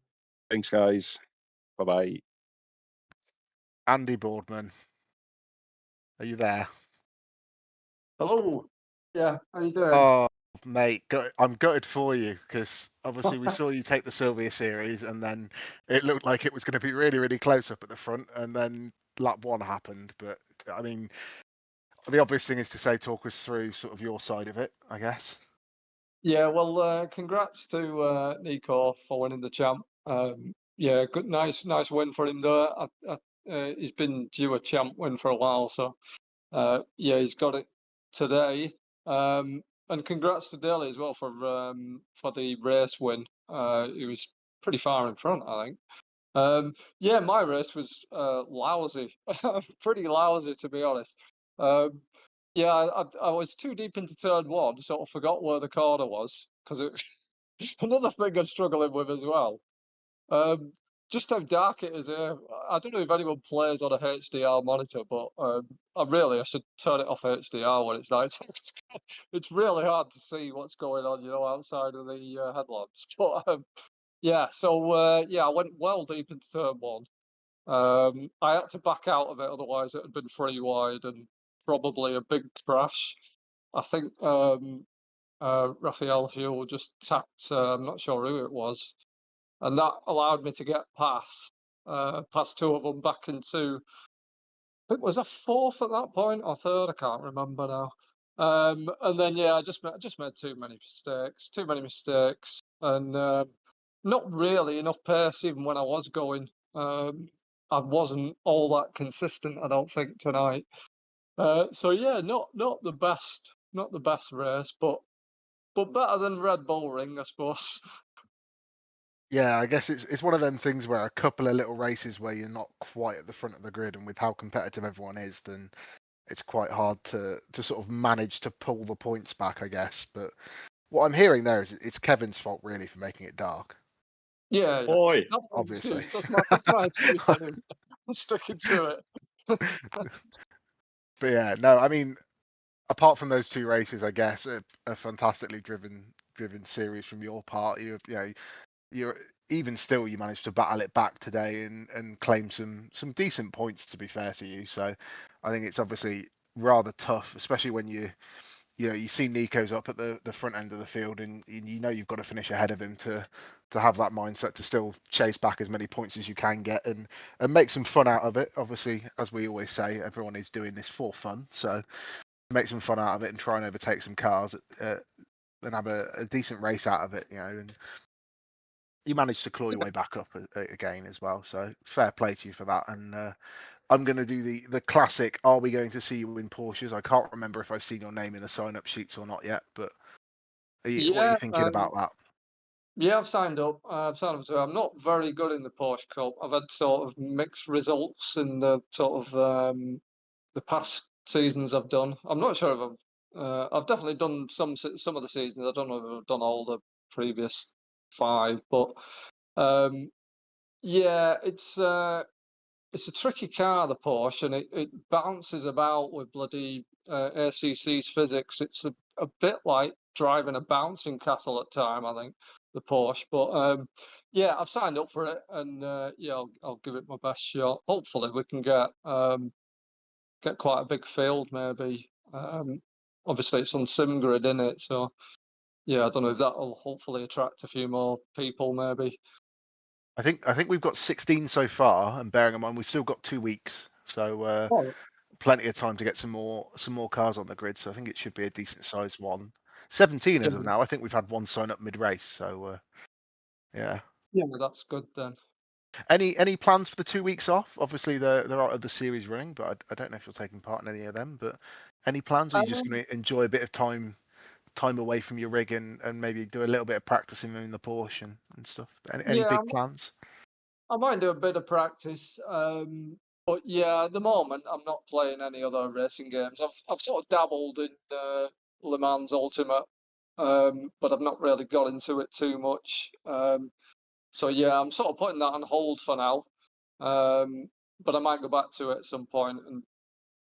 Thanks, guys. Bye bye. Andy Boardman, are you there? Hello. Yeah, how you doing? Oh, mate, I'm gutted for you because obviously we saw you take the Sylvia series, and then it looked like it was going to be really, really close up at the front, and then lap 1 happened. But I mean, the obvious thing is to say, talk us through sort of your side of it, I guess. Yeah, well, congrats to Nico for winning the champ. Yeah, good, nice win for him there. He's been due a champ win for a while, so yeah, he's got it today. And congrats to Daly as well for the race win. He was pretty far in front, I think. Yeah, my race was lousy, pretty lousy to be honest. Yeah, I was too deep into turn 1, sort of forgot where the corner was because it another thing I'm struggling with as well. Just how dark it is here. I don't know if anyone plays on a HDR monitor, but I should turn it off HDR when it's night. It's really hard to see what's going on, outside of the headlamps. But yeah, so yeah, I went well deep into turn 1. I had to back out of it, otherwise it had been 3 wide and probably a big crash. I think Raphael Fuel just tapped, I'm not sure who it was, and that allowed me to get past 2 of them back into, I think was a 4th at that point or 3rd, I can't remember now. And then yeah, I just made too many mistakes, and not really enough pace even when I was going. I wasn't all that consistent, I don't think, tonight. So yeah, not the best race, but better than Red Bull Ring, I suppose. Yeah, I guess it's one of them things where a couple of little races where you're not quite at the front of the grid, and with how competitive everyone is, then it's quite hard to sort of manage to pull the points back, I guess. But what I'm hearing there is it's Kevin's fault really for making it dark, Yeah, Oi! that's my obviously. excuse. That's my excuse. Anyway. I'm sticking to it. But yeah, no, I mean, apart from those 2 races, I guess a fantastically driven series from your part. You're even still, you managed to battle it back today and claim some decent points, to be fair to you. So I think it's obviously rather tough, especially when you see Nico's up at the front end of the field, and you know you've got to finish ahead of him to have that mindset to still chase back as many points as you can get and make some fun out of it. Obviously, as we always say, everyone is doing this for fun, so make some fun out of it and try and overtake some cars and have a decent race out of it, and you managed to claw your way back up again as well. So fair play to you for that. And I'm going to do the classic. Are we going to see you in Porsches? I can't remember if I've seen your name in the sign-up sheets or not yet. But what are Yeah, you thinking about that? yeah, I've signed up. To. I'm not very good in the Porsche Cup. I've had sort of mixed results in the sort of the past seasons I've done. I'm not sure if I've definitely done some of the seasons. I don't know if I've done all the previous 5, but yeah, it's a tricky car, the Porsche, and it bounces about with bloody ACC's physics. It's a bit like driving a bouncing castle at time, I think, the Porsche. But yeah, I've signed up for it, and yeah, I'll give it my best shot. Hopefully, we can get quite a big field, maybe. Obviously, it's on SimGrid, isn't it? So yeah, I don't know if that'll hopefully attract a few more people, maybe. I think we've got 16 so far, and bearing in mind we've still got 2 weeks, so Oh, plenty of time to get some more cars on the grid. So I think it should be a decent sized one. 17 as of now. I think we've had 1 sign up mid race. So yeah. yeah, that's good then. Any plans for the 2 weeks off? Obviously there are other series running, but I don't know if you're taking part in any of them. But any plans, or are you just going to enjoy a bit of time away from your rig and maybe do a little bit of practicing in the Porsche and stuff? Any Yeah, big plans? I might do a bit of practice. But yeah, at the moment, I'm not playing any other racing games. I've sort of dabbled in Le Mans Ultimate, but I've not really got into it too much. So yeah, I'm sort of putting that on hold for now. But I might go back to it at some point and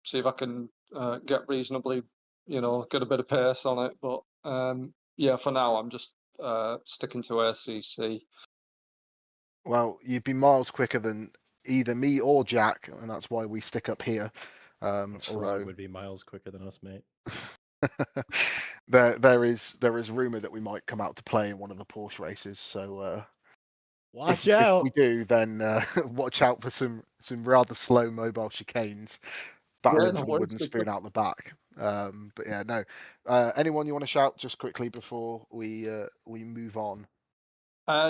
see if I can get reasonably, get a bit of pace on it. But yeah, for now, I'm just sticking to ACC. Well, you'd be miles quicker than either me or Jack, and that's why we stick up here. Ferrari Although would be miles quicker than us, mate. there is rumor that we might come out to play in one of the Porsche races. So Watch if we out. do, then watch out for some rather slow mobile chicanes Yeah, battling no for the worries. wooden Good spoon stuff. out the back. But yeah, no. Anyone you want to shout just quickly before we move on?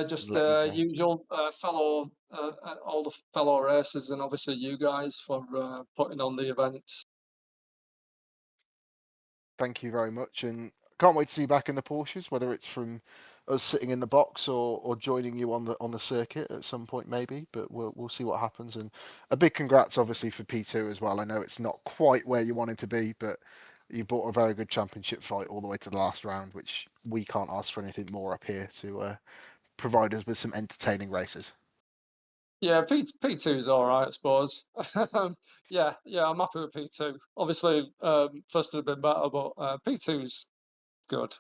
Just Let me know. usual fellow, all the fellow racers, and obviously you guys for putting on the events. Thank you very much, and can't wait to see you back in the Porsches, whether it's from us sitting in the box or joining you on the circuit at some point maybe. But we'll see what happens. And a big congrats, obviously, for P2 as well. I know it's not quite where you wanted to be, but you brought a very good championship fight all the way to the last round, which we can't ask for anything more up here to provide us with some entertaining races. Yeah, P2 is all right, I suppose. Yeah, I'm happy with P2. Obviously, first would have been better, but P2's good.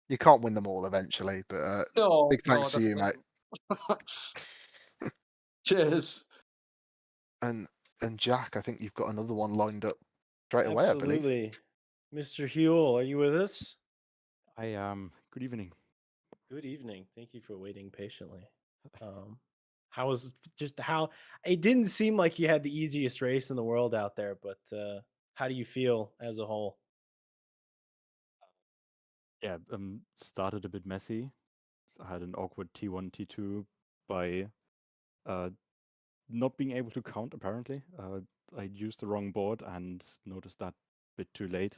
You can't win them all eventually, but No, big thanks to you, mate. definitely. Cheers. And Jack, I think you've got another one lined up straight away, I believe. Absolutely. Mr. Huel, are you with us? I good evening. Good evening. Thank you for waiting patiently. How was just how it didn't seem like you had the easiest race in the world out there, but how do you feel as a whole? Yeah, started a bit messy. I had an awkward T1, T2 by uh, not being able to count, apparently. I used the wrong board and noticed that a bit too late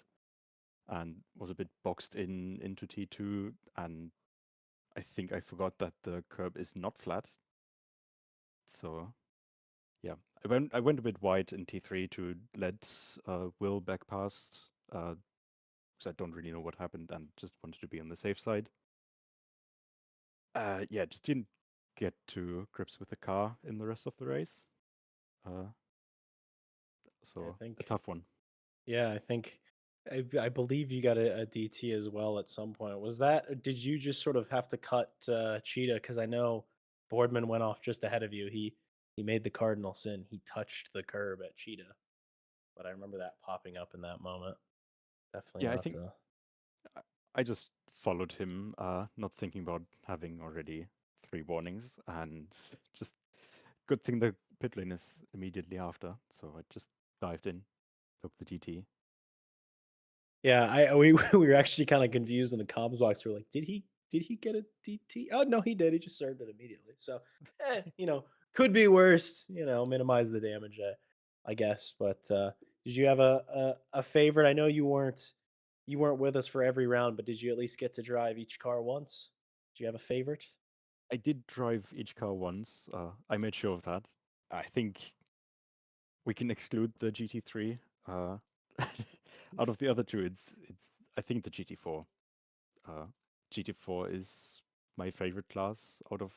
and was a bit boxed into T2. And I think I forgot that the curb is not flat. So yeah, I went a bit wide in T3 to let Will back past because I don't really know what happened and just wanted to be on the safe side. Yeah, just didn't get to grips with the car in the rest of the race. So I a think, tough one. yeah, I believe you got a DT as well at some point. Was that, did you just sort of have to cut Cheetah? Because I know Boardman went off just ahead of you. He made the cardinal sin. He touched the curb at Cheetah, but I remember that popping up in that moment. Definitely Yeah, I not. think A, I just followed him, not thinking about having already 3 warnings, and just good thing the pit lane is immediately after. So I just dived in, took the DT. Yeah, we were actually kind of confused in the comms box. We were like, did he get a DT? Oh no, he did. He just served it immediately. So, could be worse. Minimize the damage, I guess. But did you have a favorite? I know you weren't with us for every round, but did you at least get to drive each car once? Do you have a favorite? I did drive each car once. I made sure of that. I think we can exclude the GT3. Out of the other two, it's I think the GT4. Uh, GT4 is my favorite class out of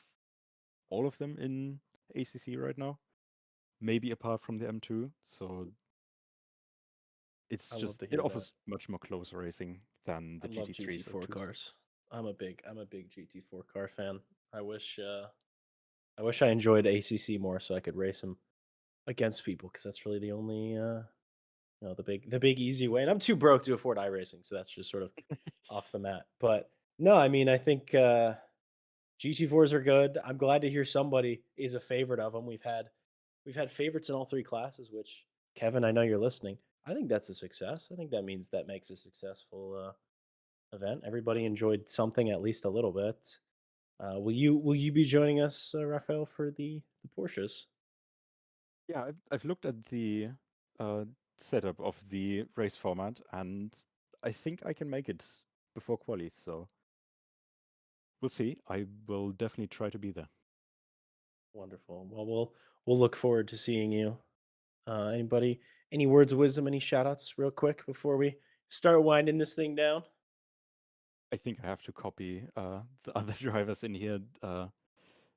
all of them in ACC right now. Maybe apart from the M2. So it's I love just to it hear that. offers much more closer racing than I the love GT3s or GT4 2s. cars. I'm a big GT4 car fan. I wish I enjoyed ACC more so I could race them against people because that's really the only the big easy way. And I'm too broke to afford iRacing, so that's just sort of off the mat. But no, I mean I think GT4s are good. I'm glad to hear somebody is a favorite of them. We've had favorites in all 3 classes, which Kevin, I know you're listening. I think that's a success. I think that means that makes a successful event. Everybody enjoyed something at least a little bit. Will you be joining us, Raphael, for the Porsches? Yeah, I've looked at the uh, setup of the race format, and I think I can make it before quali. So we'll see. I will definitely try to be there. Wonderful. Well, we'll look forward to seeing you. Anybody, any words of wisdom, any shout outs real quick before we start winding this thing down? I think I have to copy the other drivers in here.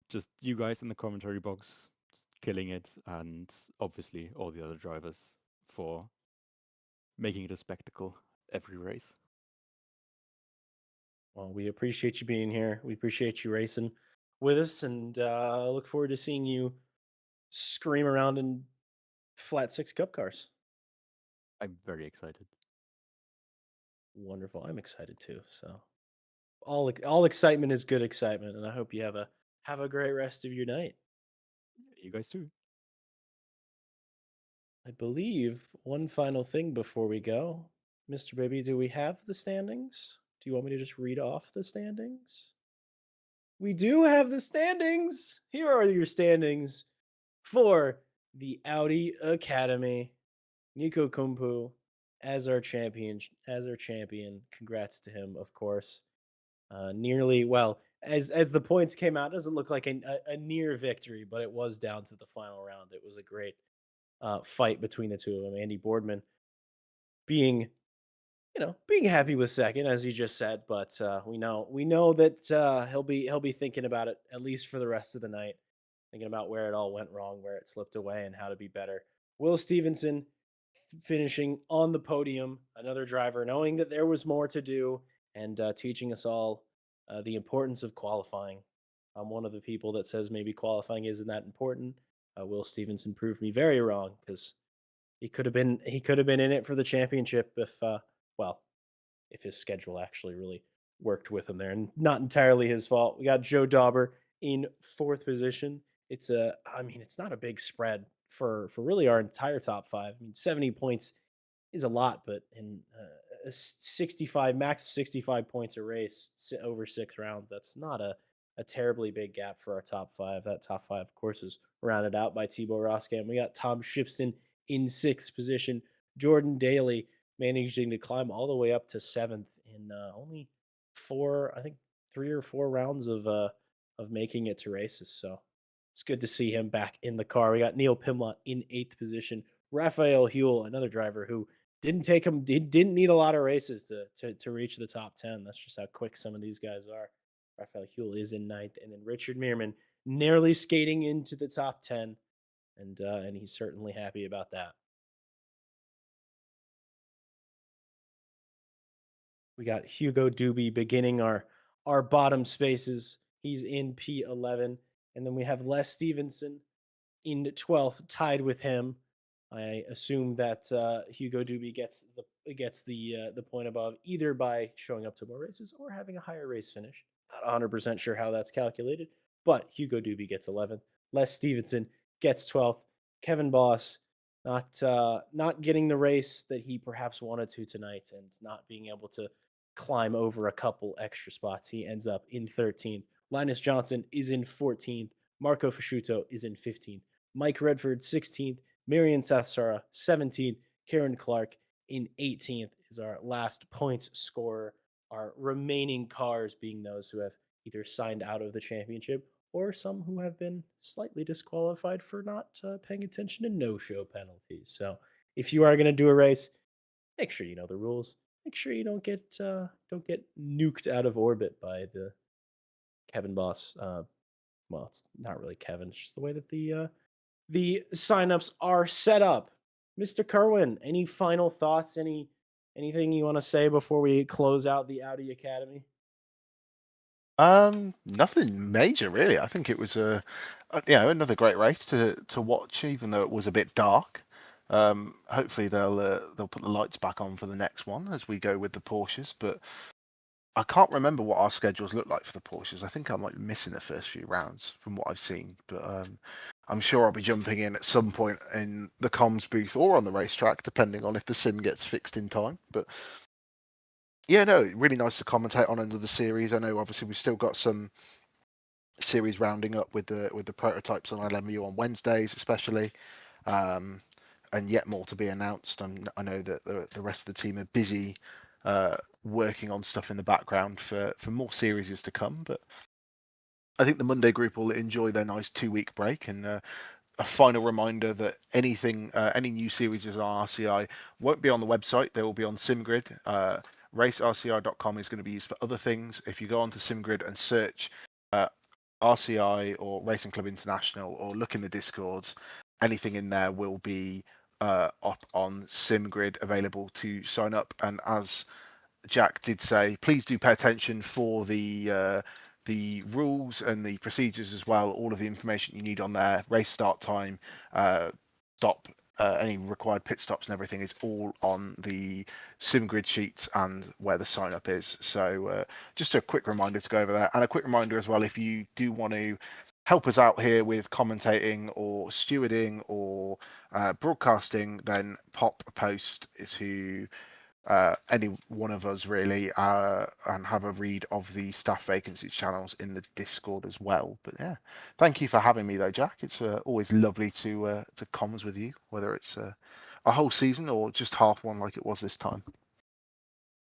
Just you guys in the commentary box, just killing it, and obviously all the other drivers for making it a spectacle every race. Well, we appreciate you being here. We appreciate you racing with us, and look forward to seeing you scream around in flat 6 cup cars. I'm very excited. Wonderful. I'm excited too. So all excitement is good excitement, and I hope you have a great rest of your night. You guys too. I believe one final thing before we go, Mr. Baby, do we have the standings? Do you want me to just read off the standings? We do have the standings. Here are your standings for the Audi Academy. Nico Kumpu as our champion. Congrats to him, of course. Nearly well as the points came out, it doesn't look like a near victory, but it was down to the final round. It was a great fight between the two of them. Andy Boardman being being happy with second, as you just said, but we know that he'll be thinking about it at least for the rest of the night, thinking about where it all went wrong, where it slipped away, and how to be better. Will Stevenson finishing on the podium, another driver, knowing that there was more to do, and teaching us all the importance of qualifying. I'm one of the people that says maybe qualifying isn't that important. Will Stevenson proved me very wrong, because he could have been in it for the championship if well, if his schedule actually really worked with him there, and not entirely his fault. We got Joe Dauber in fourth position. It's not a big spread for really our entire top five. I mean, 70 points is a lot, but in a 65 max of 65 points a race over 6 rounds, that's not a terribly big gap for our top five. That top five, of course, is rounded out by Thibaut Roscan. We got Tom Shipston in sixth position. Jordan Daly managing to climb all the way up to seventh in only I think 3 or 4 rounds of making it to races. So it's good to see him back in the car. We got Neil Pimlott in eighth position. Raphael Huel, another driver who didn't need a lot of races to reach the top 10. That's just how quick some of these guys are. Raphael Huel is in ninth, and then Richard Meerman nearly skating into the top 10, and he's certainly happy about that. We got Hugo Doobie beginning our bottom spaces. He's in P11, and then we have Les Stevenson in 12th, tied with him. I assume that Hugo Doobie gets the point above, either by showing up to more races or having a higher race finish. Not 100% sure how that's calculated, but Hugo Doobie gets 11th. Les Stevenson gets 12th. Kevin Boss not getting the race that he perhaps wanted to tonight, and not being able to climb over a couple extra spots. He ends up in 13th. Linus Johnson is in 14th. Marco Fasciuto is in 15th. Mike Redford 16th. Marion Sathsara 17th. Karen Clark in 18th is our last points scorer. Our remaining cars being those who have either signed out of the championship or some who have been slightly disqualified for not paying attention to no-show penalties. So if you are going to do a race, make sure you know the rules. Make sure you don't get nuked out of orbit by the Kevin Boss. Well, it's not really Kevin. It's just the way that the signups are set up. Mr. Kerwin, any final thoughts? Anything you want to say before we close out the Audi Academy? Nothing major really. I think it was another great race to watch, even though it was a bit dark. Hopefully they'll put the lights back on for the next one as we go with the Porsches. But I can't remember what our schedules look like for the Porsches. I think I might be missing the first few rounds from what I've seen. But I'm sure I'll be jumping in at some point in the comms booth or on the racetrack, depending on if the sim gets fixed in time. But yeah, no, really nice to commentate on another series. I know obviously we've still got some series rounding up with the prototypes on LMU on Wednesdays, especially, and yet more to be announced. I know that the rest of the team are busy working on stuff in the background for more series to come. But I think the Monday group will enjoy their nice 2-week break, and a final reminder that any new series on RCI won't be on the website. They will be on SimGrid. RaceRCI.com is going to be used for other things. If you go onto SimGrid and search RCI or Racing Club International, or look in the Discords, anything in there will be up on SimGrid, available to sign up. And as Jack did say, please do pay attention for the rules and the procedures as well. All of the information you need on there: race start time, stop any required pit stops and everything is all on the sim grid sheet and where the sign up is. So just a quick reminder to go over there, and a quick reminder as well, if you do want to help us out here with commentating or stewarding or broadcasting, then pop a post to any one of us really, and have a read of the staff vacancies channels in the Discord as well. But yeah, thank you for having me though, Jack. It's always lovely to comms with you, whether it's a whole season or just half one like it was this time.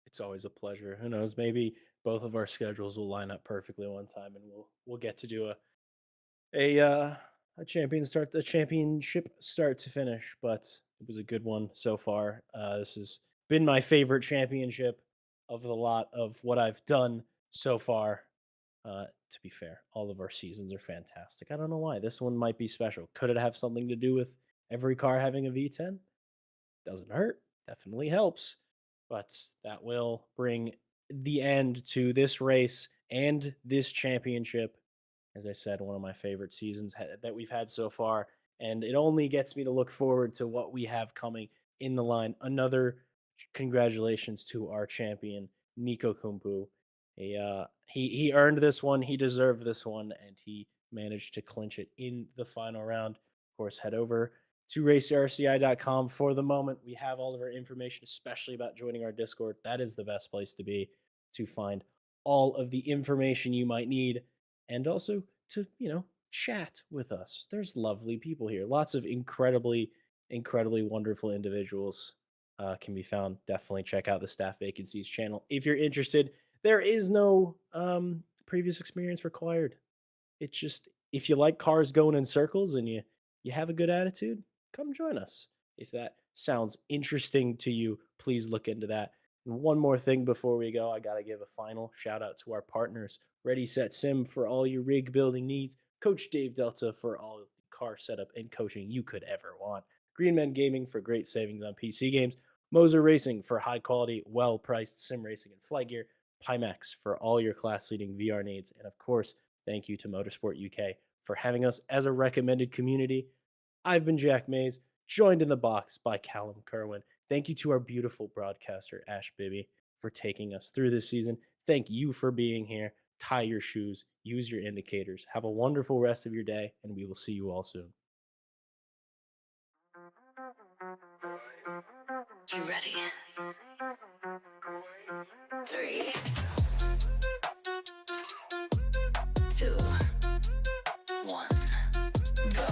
It's always a pleasure. Who knows? Maybe both of our schedules will line up perfectly one time, and we'll get to do a championship start to finish. But it was a good one so far. This has been my favorite championship of the lot of what I've done so far. To be fair, all of our seasons are fantastic. I don't know why this one might be special. Could it have something to do with every car having a V10? Doesn't hurt. Definitely helps. But that will bring the end to this race and this championship. As I said, one of my favorite seasons that we've had so far. And it only gets me to look forward to what we have coming in the line. Another congratulations to our champion, Nico Kumpu. He earned this one. He deserved this one. And he managed to clinch it in the final round. Of course, head over to racerci.com. For the moment, we have all of our information, especially about joining our Discord. That is the best place to be to find all of the information you might need, and also to, chat with us. There's lovely people here. Lots of incredibly wonderful individuals can be found. Definitely check out the staff vacancies channel if you're interested. There is no previous experience required. It's just, if you like cars going in circles and you have a good attitude, come join us. If that sounds interesting to you, please look into that. And one more thing before we go, I got to give a final shout out to our partners, Ready Set Sim for all your rig building needs, Coach Dave Delta for all the car setup and coaching you could ever want, Green Men Gaming for great savings on PC games, Moser Racing for high quality, well priced sim racing and flight gear, Pimax for all your class leading VR needs, and of course, thank you to Motorsport UK for having us as a recommended community. I've been Jack Mays, joined in the box by Callum Kerwin. Thank you to our beautiful broadcaster, Ash Bibby, for taking us through this season. Thank you for being here. Tie your shoes, use your indicators. Have a wonderful rest of your day, and we will see you all soon. You ready? 3, 2, 1, go.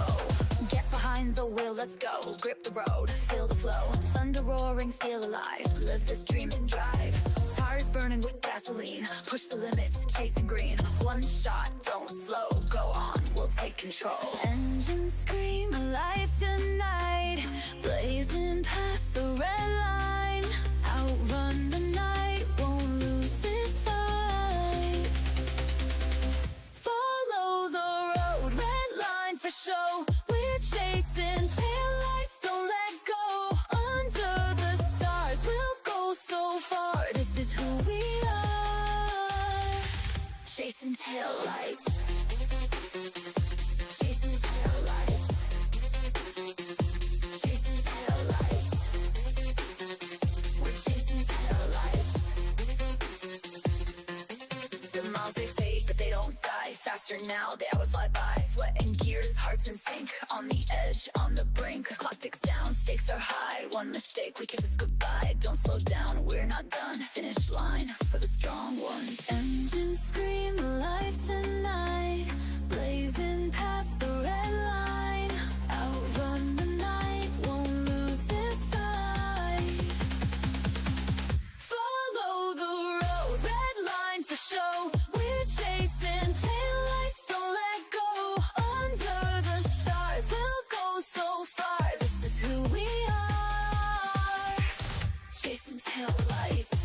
Get behind the wheel, let's go. Grip the road, feel the flow. Thunder roaring, steel alive. Live this dream and drive. Tires burning with gasoline. Push the limits, chasing green. One shot, don't slow. Go on, we'll take control. Engines scream alive tonight. Blazing past the red line. Outrun the night, won't lose this fight. Follow the road, red line for show. We're chasing taillights, don't let go. Under the stars, we'll go so far. This is who we are. Chasing taillights. Chasing taillights. Chasing taillights. We're chasing taillights. The miles they fade, but they don't die. Faster now, the hours fly by. Sweat and gears, hearts in sync. On the edge, on the brink. Clock ticks down, stakes are high. One mistake, we kiss us goodbye. Don't slow down, we're not done. Finish line for the strong ones. Engines scream alive tonight. Blazing past the red line. Outrun the night, won't lose this fight. Follow the road, red line for show. We're chasing taillights, don't let go. Under the stars, we'll go so far. This is who we are. Chasing taillights.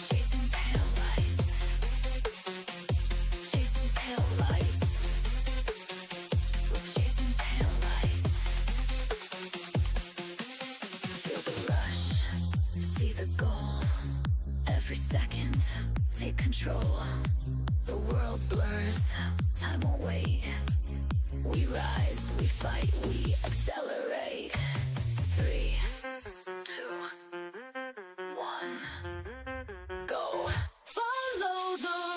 Chasing taillights. Chasing taillights. Chasing taillights. Feel the rush, see the goal. Every second, take control. The world blurs, time won't wait. We rise, we fight, we